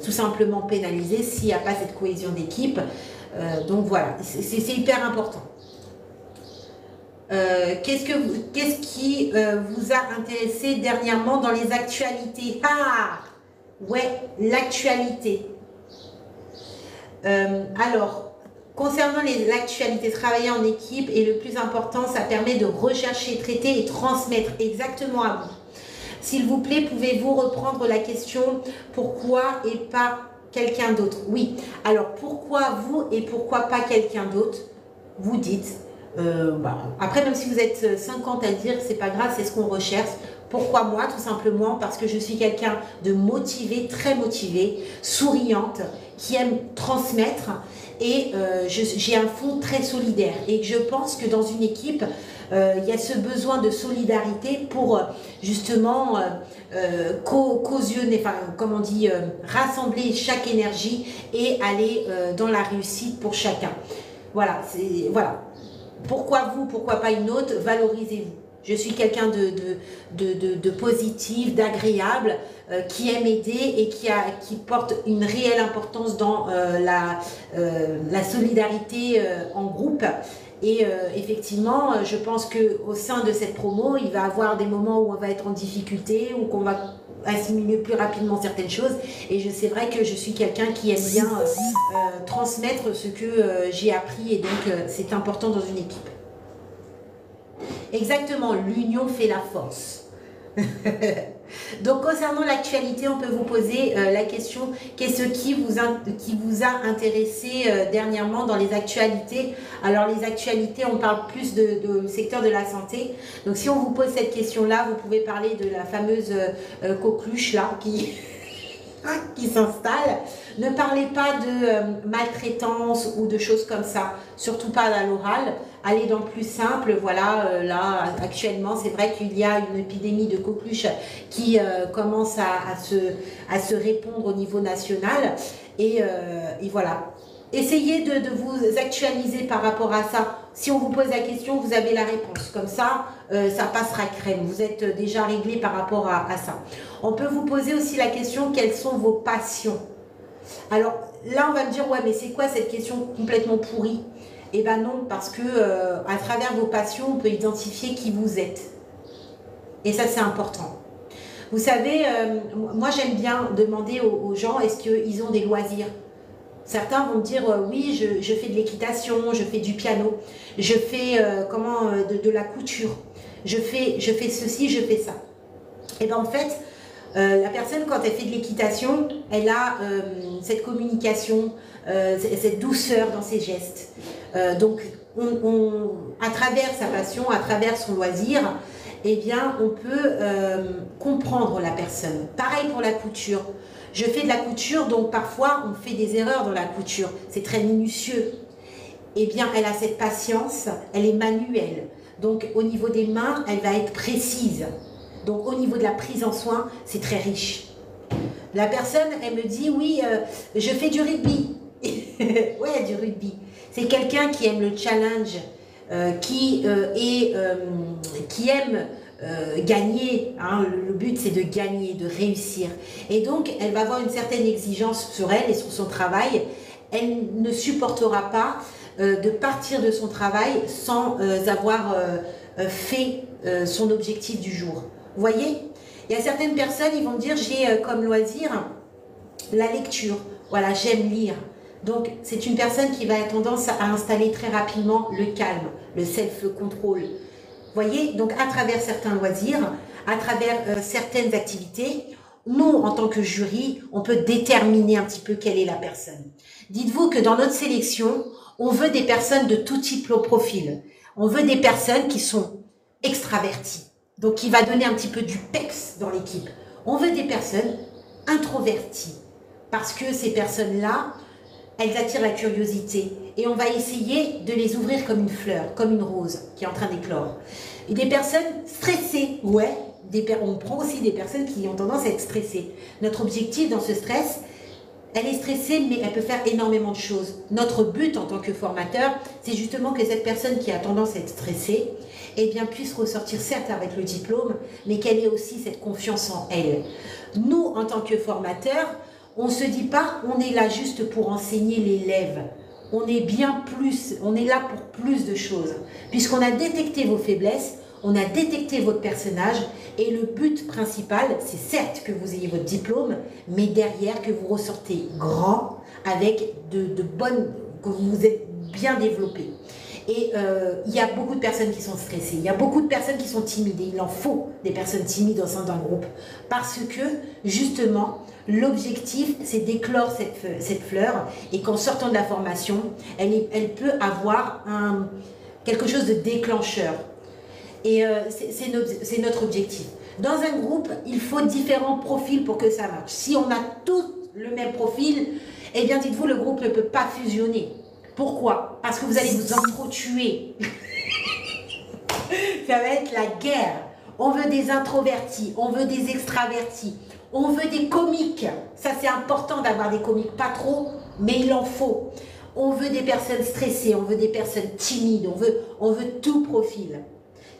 Speaker 1: tout simplement pénalisée s'il n'y a pas cette cohésion d'équipe. Donc voilà, c'est hyper important. Qu'est-ce qui vous a intéressé dernièrement dans les actualités? Ah, ouais, l'actualité. Alors, concernant l'actualité, travailler en équipe et le plus important, ça permet de rechercher, traiter et transmettre exactement à vous. S'il vous plaît, pouvez-vous reprendre la question « Pourquoi et pas quelqu'un d'autre » Oui, alors pourquoi vous et pourquoi pas quelqu'un d'autre? Vous dites, après même si vous êtes 50 à le dire, c'est pas grave, c'est ce qu'on recherche. Pourquoi moi? Tout simplement parce que je suis quelqu'un de motivé, très motivé, souriante, qui aime transmettre et j'ai un fond très solidaire. Et je pense que dans une équipe, il y a ce besoin de solidarité pour justement cautionner, enfin, comme on dit, rassembler chaque énergie et aller dans la réussite pour chacun. Voilà, voilà. Pourquoi vous, pourquoi pas une autre? Valorisez-vous. Je suis quelqu'un de positif, d'agréable, qui aime aider et qui porte une réelle importance dans la solidarité en groupe. Et effectivement, je pense qu'au sein de cette promo, il va y avoir des moments où on va être en difficulté, ou qu'on va assimiler plus rapidement certaines choses. Et c'est vrai que je suis quelqu'un qui aime bien transmettre ce que j'ai appris, et donc c'est important dans une équipe. Exactement, l'union fait la force. Donc, concernant l'actualité, on peut vous poser la question, qu'est-ce qui vous a intéressé dernièrement dans les actualités? Alors, les actualités, on parle plus du secteur de la santé. Donc, si on vous pose cette question-là, vous pouvez parler de la fameuse coqueluche là qui s'installe. Ne parlez pas de maltraitance ou de choses comme ça, surtout pas à l'oral. Allez dans le plus simple. Voilà, là actuellement c'est vrai qu'il y a une épidémie de coqueluche qui commence à se répandre au niveau national, et voilà. Essayez de vous actualiser par rapport à ça. Si on vous pose la question, vous avez la réponse. Comme ça, ça passera crème. Vous êtes déjà réglé par rapport à ça. On peut vous poser aussi la question, quelles sont vos passions? Alors là, on va me dire, ouais, mais c'est quoi cette question complètement pourrie? Eh bien non, parce que à travers vos passions, on peut identifier qui vous êtes. Et ça, c'est important. Vous savez, moi, j'aime bien demander aux gens, est-ce qu'ils ont des loisirs? Certains vont me dire, oui, je fais de l'équitation, je fais du piano, je fais de la couture, je fais ceci, je fais ça. Et bien en fait, la personne, quand elle fait de l'équitation, elle a cette communication, cette douceur dans ses gestes. Donc, à travers sa passion, à travers son loisir, eh bien, on peut comprendre la personne. Pareil pour la couture. Je fais de la couture, donc parfois, on fait des erreurs dans la couture. C'est très minutieux. Eh bien, elle a cette patience, elle est manuelle. Donc, au niveau des mains, elle va être précise. Donc, au niveau de la prise en soin, c'est très riche. La personne, elle me dit, oui, je fais du rugby. Ouais, du rugby. C'est quelqu'un qui aime le challenge, qui aime gagner. Hein. Le but, c'est de gagner, de réussir. Et donc, elle va avoir une certaine exigence sur elle et sur son travail. Elle ne supportera pas de partir de son travail sans avoir fait son objectif du jour. Vous voyez? Il y a certaines personnes, ils vont me dire, j'ai comme loisir la lecture. Voilà, j'aime lire. Donc, c'est une personne qui va avoir tendance à installer très rapidement le calme, le self-control. Vous voyez, donc à travers certains loisirs, à travers certaines activités, nous, en tant que jury, on peut déterminer un petit peu quelle est la personne. Dites-vous que dans notre sélection, on veut des personnes de tout type au profil. On veut des personnes qui sont extraverties, donc qui va donner un petit peu du peps dans l'équipe. On veut des personnes introverties, parce que ces personnes-là, elles attirent la curiosité. Et on va essayer de les ouvrir comme une fleur, comme une rose qui est en train d'éclore. Et des personnes stressées, ouais, on prend aussi des personnes qui ont tendance à être stressées. Notre objectif dans ce stress, elle est stressée, mais elle peut faire énormément de choses. Notre but en tant que formateur, c'est justement que cette personne qui a tendance à être stressée, eh bien, puisse ressortir certes avec le diplôme, mais qu'elle ait aussi cette confiance en elle. Nous, en tant que formateurs, on ne se dit pas, on est là juste pour enseigner l'élève. On est bien plus, on est là pour plus de choses. Puisqu'on a détecté vos faiblesses, on a détecté votre personnage et le but principal, c'est certes que vous ayez votre diplôme, mais derrière que vous ressortez grand avec de bonnes, que vous êtes bien développé. Et il y a beaucoup de personnes qui sont stressées, il y a beaucoup de personnes qui sont timides et il en faut des personnes timides au sein d'un groupe parce que justement l'objectif c'est d'éclore cette fleur et qu'en sortant de la formation, elle peut avoir quelque chose de déclencheur. Et c'est notre objectif. Dans un groupe, il faut différents profils pour que ça marche. Si on a tous le même profil, eh bien dites-vous, le groupe ne peut pas fusionner. Pourquoi? Parce que vous allez vous entretuer. Ça va être la guerre. On veut des introvertis, on veut des extravertis, on veut des comiques. Ça, c'est important d'avoir des comiques, pas trop, mais il en faut. On veut des personnes stressées, on veut des personnes timides, on veut tout profil.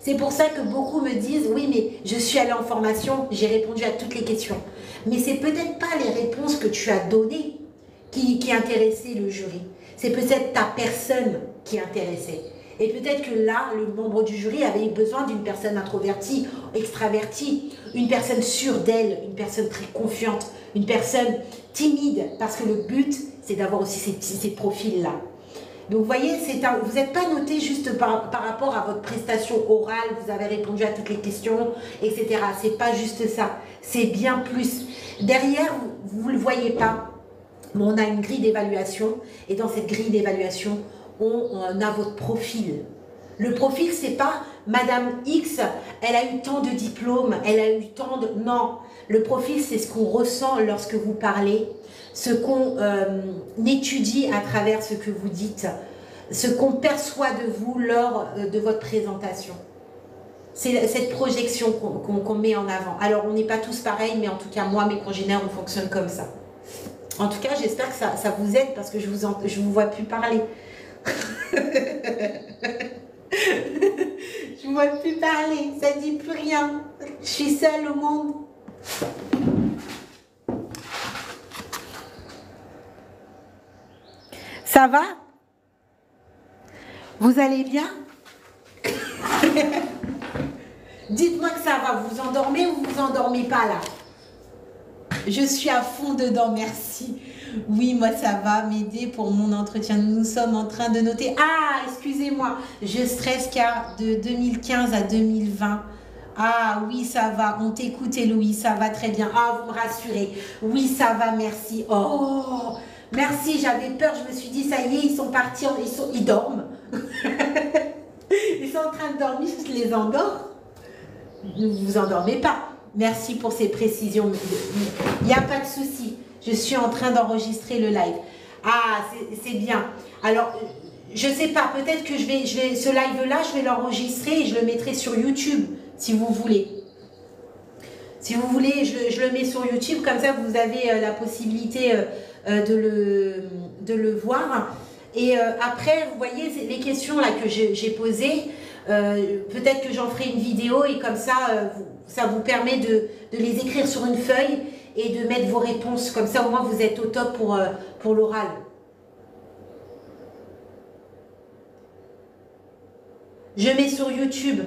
Speaker 1: C'est pour ça que beaucoup me disent, oui, mais je suis allée en formation, j'ai répondu à toutes les questions. Mais c'est peut-être pas les réponses que tu as données qui intéressaient le jury. C'est peut-être ta personne qui intéressait. Et peut-être que là, le membre du jury avait besoin d'une personne introvertie, extravertie, une personne sûre d'elle, une personne très confiante, une personne timide, parce que le but, c'est d'avoir aussi ces profils-là. Donc, vous voyez, vous n'êtes pas noté juste par rapport à votre prestation orale, vous avez répondu à toutes les questions, etc. C'est pas juste ça. C'est bien plus. Derrière, vous ne le voyez pas, mais on a une grille d'évaluation. Et dans cette grille d'évaluation, on a votre profil. Le profil, c'est pas Madame X, elle a eu tant de diplômes, elle a eu tant de... Non, le profil, c'est ce qu'on ressent lorsque vous parlez, ce qu'on étudie à travers ce que vous dites, ce qu'on perçoit de vous lors de votre présentation. C'est cette projection qu'on met en avant. Alors, on n'est pas tous pareils, mais en tout cas, moi, mes congénères, on fonctionne comme ça. En tout cas, j'espère que ça vous aide parce que je vous vois plus parler. Je ne vois plus parler, ça ne dit plus rien. Je suis seule au monde. Ça va? Vous allez bien? Dites-moi que ça va. Vous endormez ou vous endormez pas là? Je suis à fond dedans, merci. Oui, moi ça va m'aider pour mon entretien. Nous sommes en train de noter. Ah, excusez-moi, je stresse car de 2015 à 2020. Ah oui, ça va. On t'écoute, Héloïse, ça va très bien. Ah, vous me rassurez. Oui, ça va, merci. Oh, merci, j'avais peur. Je me suis dit, ça y est, ils sont partis, ils dorment. Ils sont en train de dormir, je les endors. Ne vous endormez pas. Merci pour ces précisions. Il n'y a pas de souci. Je suis en train d'enregistrer le live. Ah, c'est bien. Alors, je ne sais pas, peut-être que ce live-là, je vais l'enregistrer et je le mettrai sur YouTube, si vous voulez. Si vous voulez, je le mets sur YouTube, comme ça vous avez la possibilité de le voir. Et après, vous voyez, les questions là que j'ai posées, peut-être que j'en ferai une vidéo et comme ça, ça vous permet de les écrire sur une feuille et de mettre vos réponses. Comme ça, au moins, vous êtes au top pour l'oral. Je mets sur YouTube.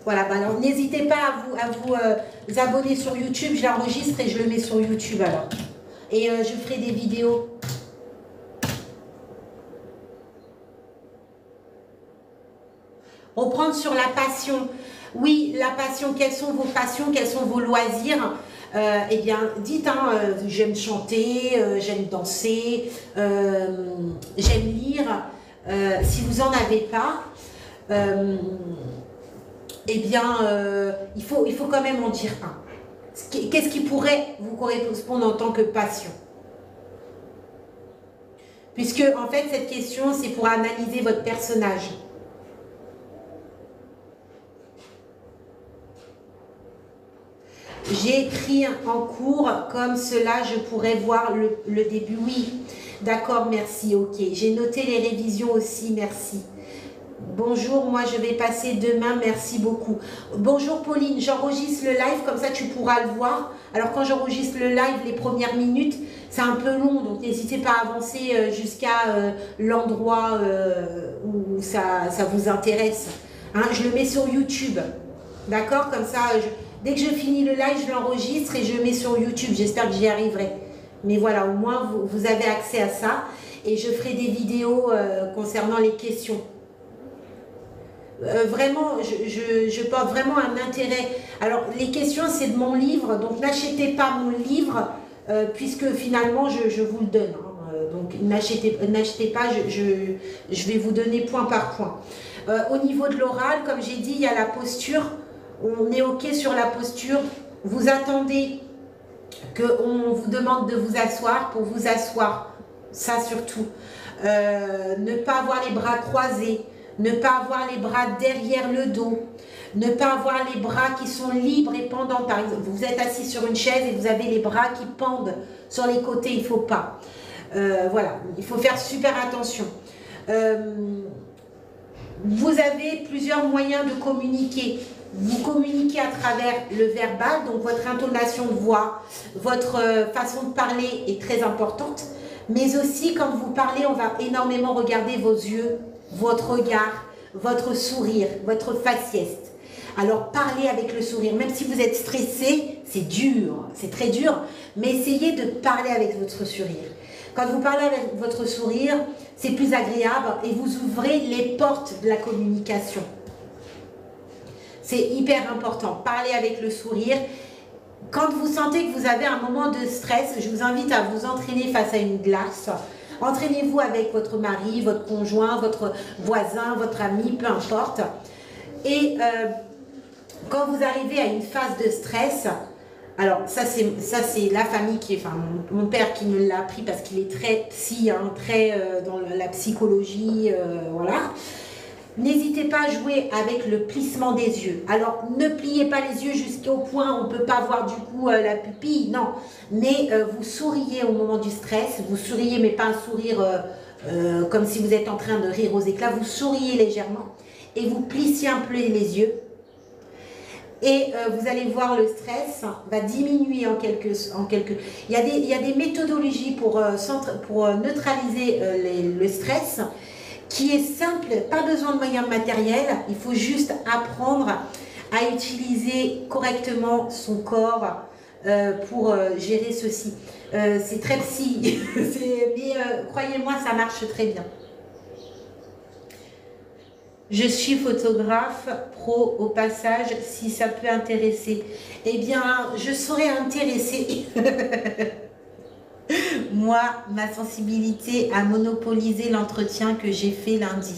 Speaker 1: Voilà, bah alors n'hésitez pas à vous abonner sur YouTube, je l'enregistre et je le mets sur YouTube alors. Et je ferai des vidéos. Reprendre sur la passion. Oui, la passion, quelles sont vos passions, quels sont vos loisirs? Eh bien, dites, hein, j'aime chanter, j'aime danser, j'aime lire. Si vous n'en avez pas, eh bien, il faut quand même en dire un. Qu'est-ce qui pourrait vous correspondre en tant que passion? Puisque, en fait, cette question, c'est pour analyser votre personnage. J'ai écrit en cours, comme cela, je pourrais voir le début. Oui, d'accord, merci, ok. J'ai noté les révisions aussi, merci. Bonjour, moi je vais passer demain, merci beaucoup. Bonjour Pauline, j'enregistre le live, comme ça tu pourras le voir. Alors quand j'enregistre le live, les premières minutes, c'est un peu long, donc n'hésitez pas à avancer jusqu'à l'endroit où ça vous intéresse. Hein, je le mets sur YouTube, d'accord? Comme ça, dès que je finis le live, je l'enregistre et je le mets sur YouTube. J'espère que j'y arriverai. Mais voilà, au moins vous avez accès à ça. Et je ferai des vidéos concernant les questions. Vraiment, je porte vraiment un intérêt. Alors, les questions, c'est de mon livre. Donc, n'achetez pas mon livre, puisque finalement, je vous le donne. Hein. Donc, n'achetez pas, je vais vous donner point par point. Au niveau de l'oral, comme j'ai dit, il y a la posture. On est OK sur la posture. Vous attendez qu'on vous demande de vous asseoir. Pour vous asseoir, ça surtout. Ne pas avoir les bras croisés. Ne pas avoir les bras derrière le dos, ne pas avoir les bras qui sont libres et pendants. Par exemple, vous êtes assis sur une chaise et vous avez les bras qui pendent sur les côtés, il ne faut pas. Voilà, il faut faire super attention. Vous avez plusieurs moyens de communiquer. Vous communiquez à travers le verbal, donc votre intonation de voix, votre façon de parler est très importante. Mais aussi, quand vous parlez, on va énormément regarder vos yeux, votre regard, votre sourire, votre faciès. Alors parlez avec le sourire, même si vous êtes stressé, c'est dur, c'est très dur, mais essayez de parler avec votre sourire. Quand vous parlez avec votre sourire, c'est plus agréable et vous ouvrez les portes de la communication. C'est hyper important, parlez avec le sourire. Quand vous sentez que vous avez un moment de stress, je vous invite à vous entraîner face à une glace. Entraînez-vous avec votre mari, votre conjoint, votre voisin, votre ami, peu importe. Et quand vous arrivez à une phase de stress, alors ça c'est la famille qui est, enfin mon père qui me l'a appris parce qu'il est très psy, hein, très dans la psychologie, voilà. N'hésitez pas à jouer avec le plissement des yeux. Alors, ne pliez pas les yeux jusqu'au point où on ne peut pas voir du coup la pupille, non. Mais vous souriez au moment du stress, vous souriez, mais pas un sourire comme si vous êtes en train de rire aux éclats. Vous souriez légèrement et vous plissez un peu les yeux. Et vous allez voir, le stress va diminuer en quelques... Il y a des méthodologies pour neutraliser le stress, qui est simple, pas besoin de moyens matériels, il faut juste apprendre à utiliser correctement son corps pour gérer ceci. C'est très psy, mais croyez-moi, ça marche très bien. Je suis photographe pro au passage, si ça peut intéresser. Eh bien, je serais intéressée. Moi, ma sensibilité a monopolisé l'entretien que j'ai fait lundi.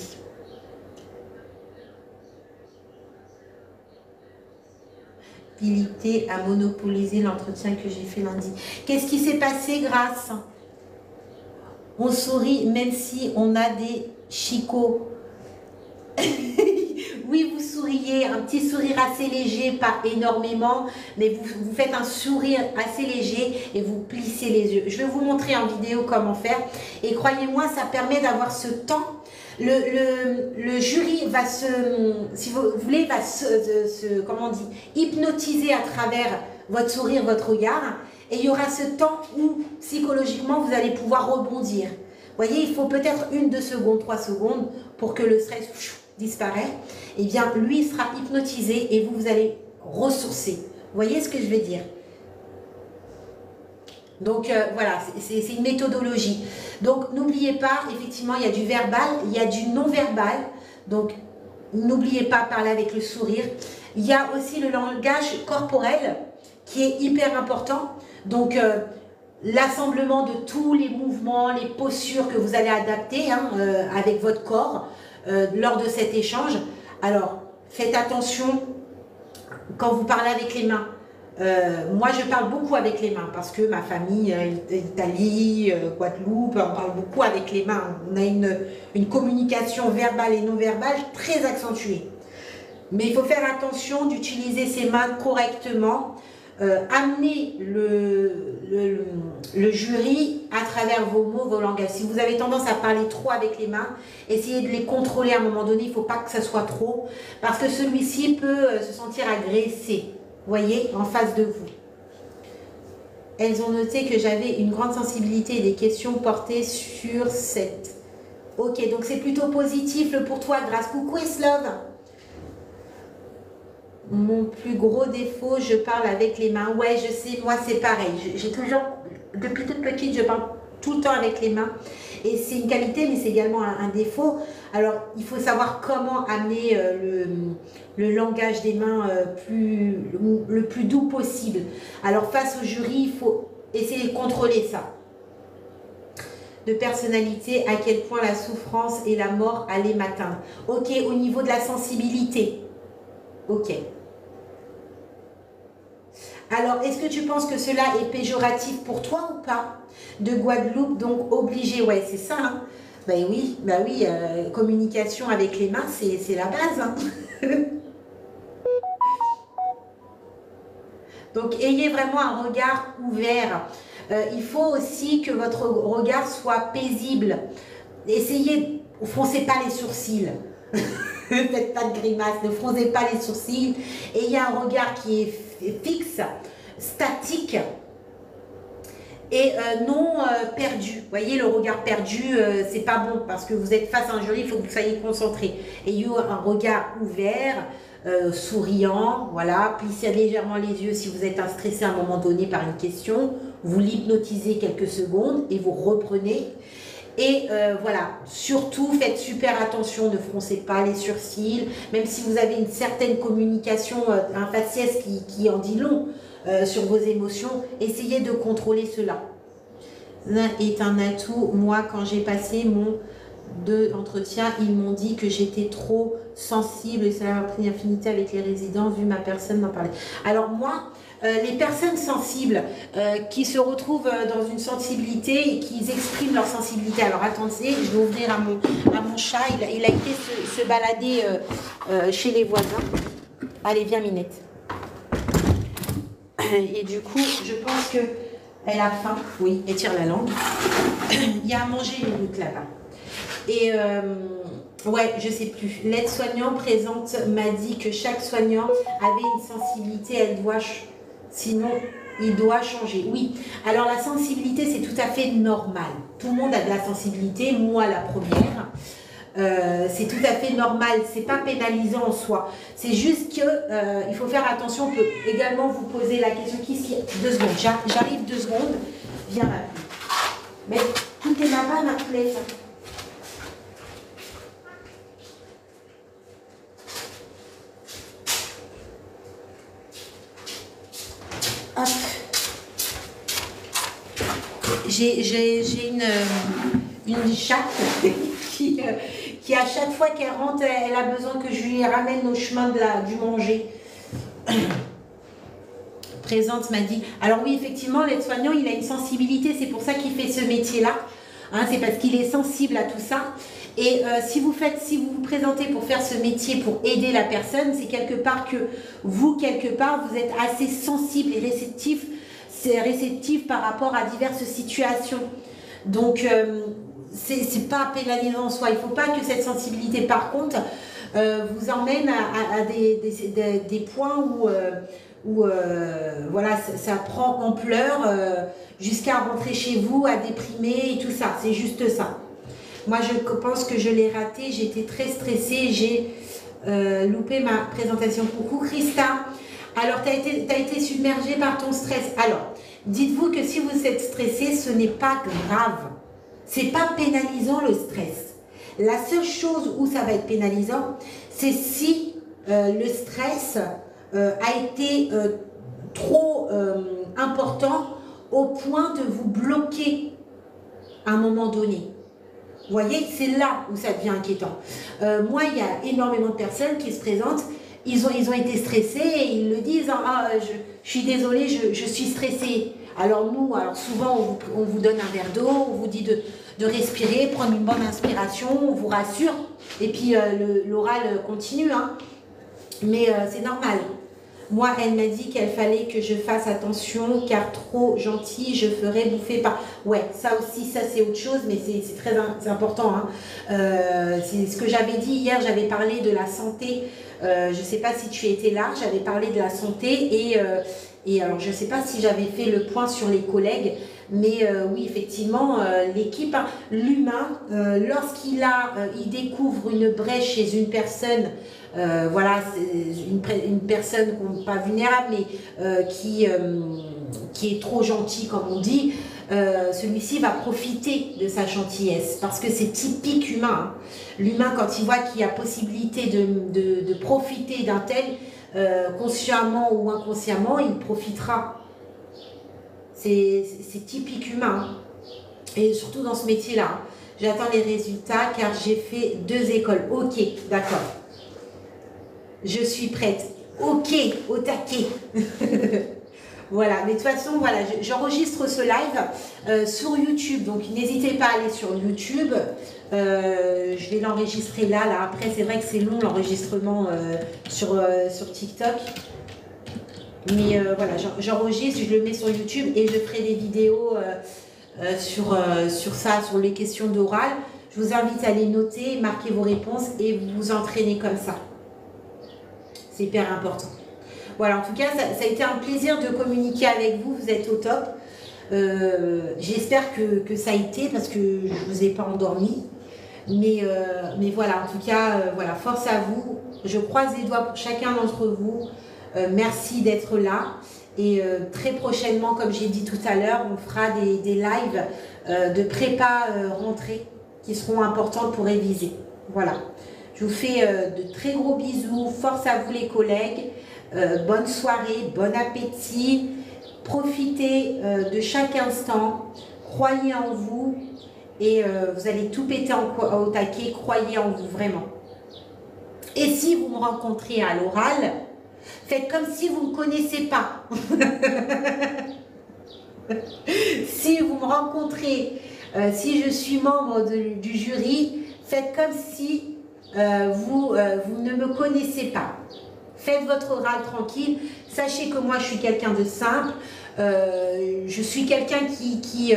Speaker 1: Sensibilité a monopolisé l'entretien que j'ai fait lundi. Qu'est-ce qui s'est passé, Grâce? On sourit même si on a des chicots. Oui, vous souriez, un petit sourire assez léger, pas énormément, mais vous faites un sourire assez léger et vous plissez les yeux. Je vais vous montrer en vidéo comment faire. Et croyez-moi, ça permet d'avoir ce temps. Le jury va si vous voulez, va comment on dit, hypnotiser à travers votre sourire, votre regard. Et il y aura ce temps où, psychologiquement, vous allez pouvoir rebondir. Vous voyez, il faut peut-être 1, 2 secondes, 3 secondes pour que le stress disparaît, eh bien lui il sera hypnotisé et vous allez ressourcer. Vous voyez ce que je veux dire? Donc voilà, c'est une méthodologie. Donc n'oubliez pas, effectivement, il y a du verbal, il y a du non-verbal. Donc n'oubliez pas parler avec le sourire. Il y a aussi le langage corporel qui est hyper important. Donc l'assemblement de tous les mouvements, les postures que vous allez adapter avec votre corps lors de cet échange. Alors faites attention quand vous parlez avec les mains. Moi je parle beaucoup avec les mains parce que ma famille, Italie, Guadeloupe, on parle beaucoup avec les mains. On a une communication verbale et non verbale très accentuée. Mais il faut faire attention d'utiliser ses mains correctement. Amener le jury à travers vos mots, vos langages. Si vous avez tendance à parler trop avec les mains, essayez de les contrôler à un moment donné. Il ne faut pas que ça soit trop parce que celui-ci peut se sentir agressé. Voyez, en face de vous. Elles ont noté que j'avais une grande sensibilité et des questions portées sur cette. Ok, donc c'est plutôt positif pour toi, Grâce. Coucou, Eslove. Mon plus gros défaut, je parle avec les mains. Ouais, je sais, moi c'est pareil. J'ai toujours, depuis toute petite, je parle tout le temps avec les mains. Et c'est une qualité, mais c'est également un défaut. Alors, il faut savoir comment amener le langage des mains le plus doux possible. Alors, face au jury, il faut essayer de contrôler ça. De personnalité, à quel point la souffrance et la mort allaient m'atteindre. Ok, au niveau de la sensibilité. Ok. Alors, est-ce que tu penses que cela est péjoratif pour toi ou pas? De Guadeloupe, donc obligé, ouais, c'est ça. Hein. Ben oui, communication avec les mains, c'est la base. Hein. Donc, ayez vraiment un regard ouvert. Il faut aussi que votre regard soit paisible. Essayez, ne froncez pas les sourcils. Ne faites pas de grimaces, ne froncez pas les sourcils. Ayez un regard qui est fixe, statique et non perdu. Vous voyez, le regard perdu, c'est pas bon parce que vous êtes face à un jury, il faut que vous soyez concentré. Ayez un regard ouvert, souriant, voilà. Plissez légèrement les yeux si vous êtes stressé à un moment donné par une question. Vous l'hypnotisez quelques secondes et vous reprenez. Et voilà, surtout faites super attention, ne froncez pas les sourcils, même si vous avez une certaine communication, un faciès qui en dit long sur vos émotions, essayez de contrôler cela. L'un est un atout. Moi, quand j'ai passé mon entretien, ils m'ont dit que j'étais trop sensible et cela m'a pris une affinité avec les résidents, vu ma personne m'en parlait. Alors moi, les personnes sensibles qui se retrouvent dans une sensibilité et qui expriment leur sensibilité. Alors attendez, je vais ouvrir à mon chat. Il a été se balader chez les voisins. Allez, viens Minette. Et du coup, je pense qu'elle a faim. Oui, elle tire la langue. Il y a à manger une goutte là-bas. Et ouais, je sais plus. L'aide-soignant présente m'a dit que chaque soignant avait une sensibilité, elle doit... Sinon, il doit changer. Oui, alors la sensibilité, c'est tout à fait normal. Tout le monde a de la sensibilité, moi la première. C'est tout à fait normal, c'est pas pénalisant en soi. C'est juste que il faut faire attention. On peut également vous poser la question qui 2 secondes, j'arrive 2 secondes. Viens ma fille. Mais tout est là-bas, ma poulette. Hop. J'ai une chatte qui à chaque fois qu'elle rentre, elle a besoin que je lui ramène au chemin du manger. Présente m'a dit. Alors oui, effectivement, l'aide-soignant, il a une sensibilité, c'est pour ça qu'il fait ce métier-là. Hein, c'est parce qu'il est sensible à tout ça. Et si vous vous présentez pour faire ce métier, pour aider la personne, c'est quelque part que vous, quelque part, vous êtes assez sensible et réceptif. C'est réceptif par rapport à diverses situations. Donc, c'est pas pénalisant en soi. Il ne faut pas que cette sensibilité, par contre, vous emmène à des points où voilà, ça prend ampleur jusqu'à rentrer chez vous, à déprimer et tout ça. C'est juste ça. Moi, je pense que je l'ai raté. J'étais très stressée. J'ai loupé ma présentation. Coucou Christa. Alors, tu as été submergée par ton stress. Alors, dites-vous que si vous êtes stressé, ce n'est pas grave. C'est pas pénalisant le stress. La seule chose où ça va être pénalisant, c'est si le stress a été trop important au point de vous bloquer à un moment donné. Vous voyez, c'est là où ça devient inquiétant. Moi, il y a énormément de personnes qui se présentent, ils ont été stressés et ils le disent, ah, je suis désolée, je suis stressée. Alors nous, souvent, on vous donne un verre d'eau, on vous dit de respirer, prendre une bonne inspiration, on vous rassure, et puis l'oral continue, hein. Mais c'est normal. Moi, elle m'a dit qu'il fallait que je fasse attention, car trop gentil, je ferais bouffer par... Ouais, ça aussi, ça c'est autre chose, mais c'est très important, hein. C'est ce que j'avais dit hier, j'avais parlé de la santé. Je ne sais pas si tu étais là, j'avais parlé de la santé et alors je ne sais pas si j'avais fait le point sur les collègues, mais oui, effectivement, l'équipe, hein, l'humain, lorsqu'il il découvre une brèche chez une personne, voilà, une personne pas vulnérable, mais qui est trop gentil, comme on dit, celui-ci va profiter de sa gentillesse, parce que c'est typique humain, hein. L'humain, quand il voit qu'il y a possibilité de profiter d'un tel, consciemment ou inconsciemment, il profitera. C'est typique humain, hein. Et surtout dans ce métier-là, hein. J'attends les résultats car j'ai fait 2 écoles. Ok, d'accord. Je suis prête. Ok, au taquet. Voilà, mais de toute façon, voilà, j'enregistre ce live sur YouTube, donc n'hésitez pas à aller sur YouTube. Je vais l'enregistrer là. Après, c'est vrai que c'est long l'enregistrement sur TikTok. Mais voilà, j'enregistre, je le mets sur YouTube et je ferai des vidéos sur ça, sur les questions d'oral. Je vous invite à les noter, marquer vos réponses et vous entraîner comme ça. C'est hyper important. Voilà, en tout cas, ça a été un plaisir de communiquer avec vous. Vous êtes au top. J'espère que ça a été parce que je ne vous ai pas endormi. Mais voilà, en tout cas, voilà, force à vous. Je croise les doigts pour chacun d'entre vous. Merci d'être là. Et très prochainement, comme j'ai dit tout à l'heure, on fera des lives de prépa rentrée qui seront importantes pour réviser. Voilà. Je vous fais de très gros bisous. Force à vous les collègues. Bonne soirée, bon appétit. Profitez de chaque instant. Croyez en vous. Et vous allez tout péter au taquet. Croyez en vous vraiment. Et si vous me rencontrez à l'oral, faites comme si vous ne me connaissez pas. Si vous me rencontrez, si je suis membre du jury, faites comme si vous ne me connaissez pas. Faites votre oral tranquille. Sachez que moi, je suis quelqu'un de simple. Je suis quelqu'un qui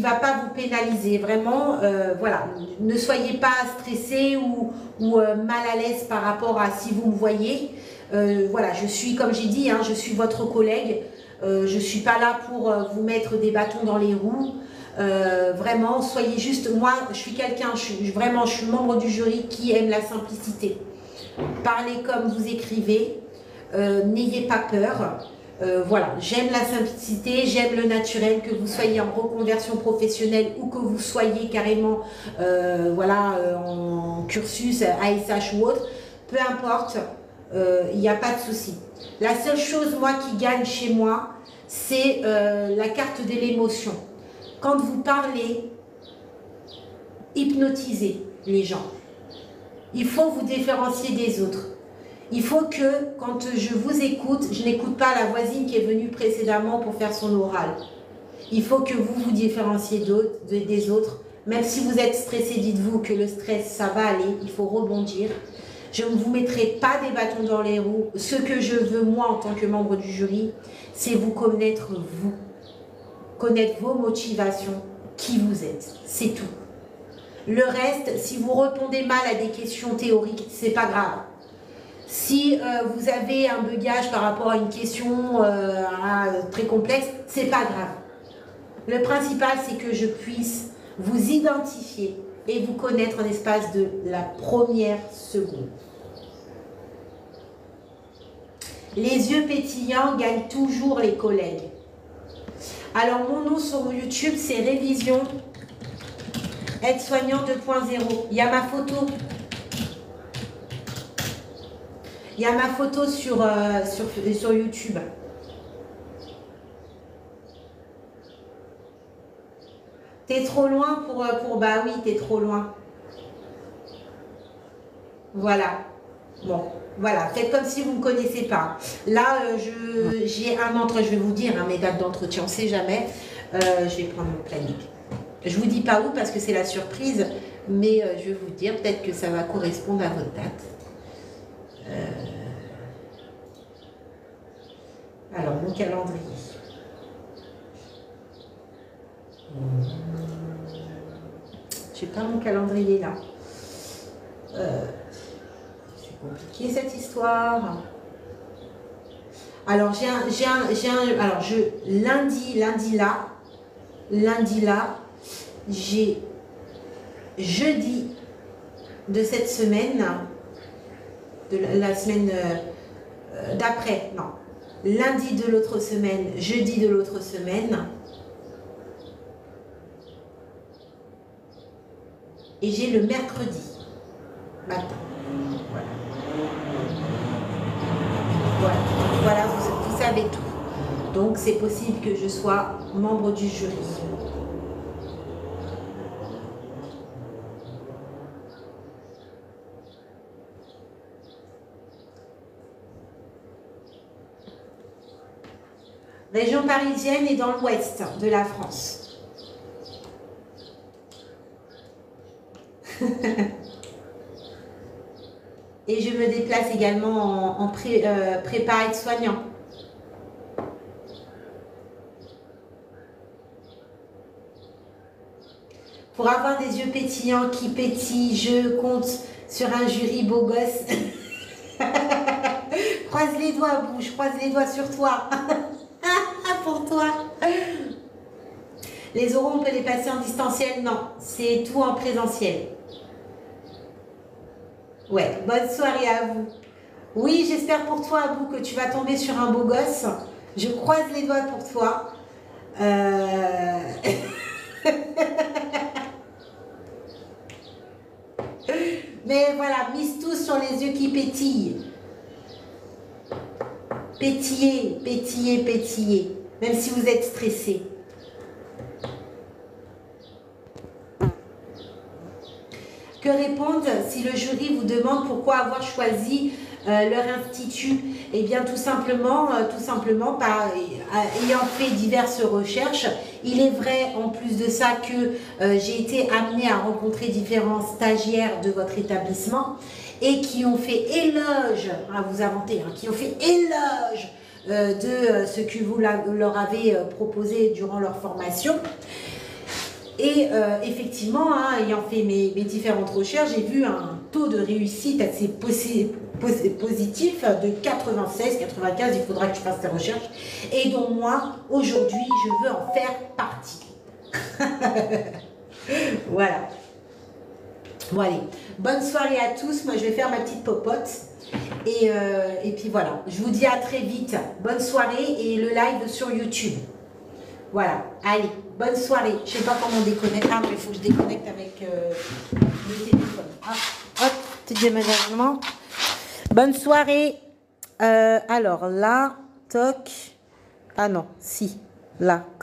Speaker 1: va pas vous pénaliser. Vraiment, voilà. Ne soyez pas stressé ou mal à l'aise par rapport à si vous me voyez. Voilà, je suis, comme j'ai dit, hein, je suis votre collègue. Je ne suis pas là pour vous mettre des bâtons dans les roues. Vraiment, soyez juste... Moi, je suis quelqu'un, je suis membre du jury qui aime la simplicité. Parlez comme vous écrivez. N'ayez pas peur. Voilà, j'aime la simplicité, j'aime le naturel, que vous soyez en reconversion professionnelle ou que vous soyez carrément voilà, en cursus ASH ou autre. Peu importe. Il n'y a pas de souci. La seule chose, moi, qui gagne chez moi, c'est la carte de l'émotion. Quand vous parlez, hypnotisez les gens. Il faut vous différencier des autres. Il faut que, quand je vous écoute, je n'écoute pas la voisine qui est venue précédemment pour faire son oral. Il faut que vous vous différenciez des autres. Même si vous êtes stressé, dites-vous que le stress, ça va aller. Il faut rebondir. Je ne vous mettrai pas des bâtons dans les roues. Ce que je veux, moi, en tant que membre du jury, c'est vous connaître, vous. Connaître vos motivations, qui vous êtes. C'est tout. Le reste, si vous répondez mal à des questions théoriques, c'est pas grave. Si vous avez un bugage par rapport à une question très complexe, c'est pas grave. Le principal, c'est que je puisse vous identifier et vous connaître en l'espace de la première seconde. Les yeux pétillants gagnent toujours les collègues. Alors, mon nom sur YouTube, c'est Révision Aide-soignant 2.0. Il y a ma photo. Il y a ma photo sur YouTube. T'es trop loin pour... Bah oui, t'es trop loin. Voilà. Bon, voilà. Faites comme si vous ne me connaissez pas. Là, j'ai je vais vous dire, hein, mes dates d'entretien, on ne sait jamais. Je vais prendre mon planning. Je ne vous dis pas où parce que c'est la surprise, mais je vais vous dire, peut-être que ça va correspondre à votre date. Alors, mon calendrier. Je n'ai pas mon calendrier là. C'est compliqué cette histoire. Alors, lundi là, j'ai jeudi de cette semaine, de la semaine d'après, non, lundi de l'autre semaine, jeudi de l'autre semaine, et j'ai le mercredi matin. Voilà, vous savez tout. Donc, c'est possible que je sois membre du jury. Région parisienne et dans l'ouest de la France. Et je me déplace également en prépa aide-soignant. Pour avoir des yeux pétillants qui pétillent, je compte sur un jury beau gosse. Croise les doigts, bouge, croise les doigts sur toi. Pour toi. Les oraux, on peut les passer en distanciel? Non, c'est tout en présentiel. Ouais, bonne soirée à vous. Oui, j'espère pour toi, Abou, que tu vas tomber sur un beau gosse. Je croise les doigts pour toi. Mais voilà, mise tous sur les yeux qui pétillent. Pétillez, pétillez, pétillez. Même si vous êtes stressé. Que répondre si le jury vous demande pourquoi avoir choisi leur institut? Eh bien, tout simplement ayant fait diverses recherches, il est vrai en plus de ça que j'ai été amenée à rencontrer différents stagiaires de votre établissement et qui ont fait éloge, à vous inventer, hein, qui ont fait éloge de ce que vous leur avez proposé durant leur formation. Et effectivement, hein, ayant fait mes différentes recherches, j'ai vu un taux de réussite assez positif de 96, 95, il faudra que je fasse ces recherches. Et donc moi, aujourd'hui, je veux en faire partie. Voilà. Bon allez, bonne soirée à tous. Moi, je vais faire ma petite popote. Et puis voilà, je vous dis à très vite. Bonne soirée et le live sur YouTube. Voilà, allez, bonne soirée. Je ne sais pas comment on déconnecte. Ah, mais il faut que je déconnecte avec le téléphone. Ah, hop, petit déménagement. Bonne soirée. Alors là, toc. Ah non, si, là.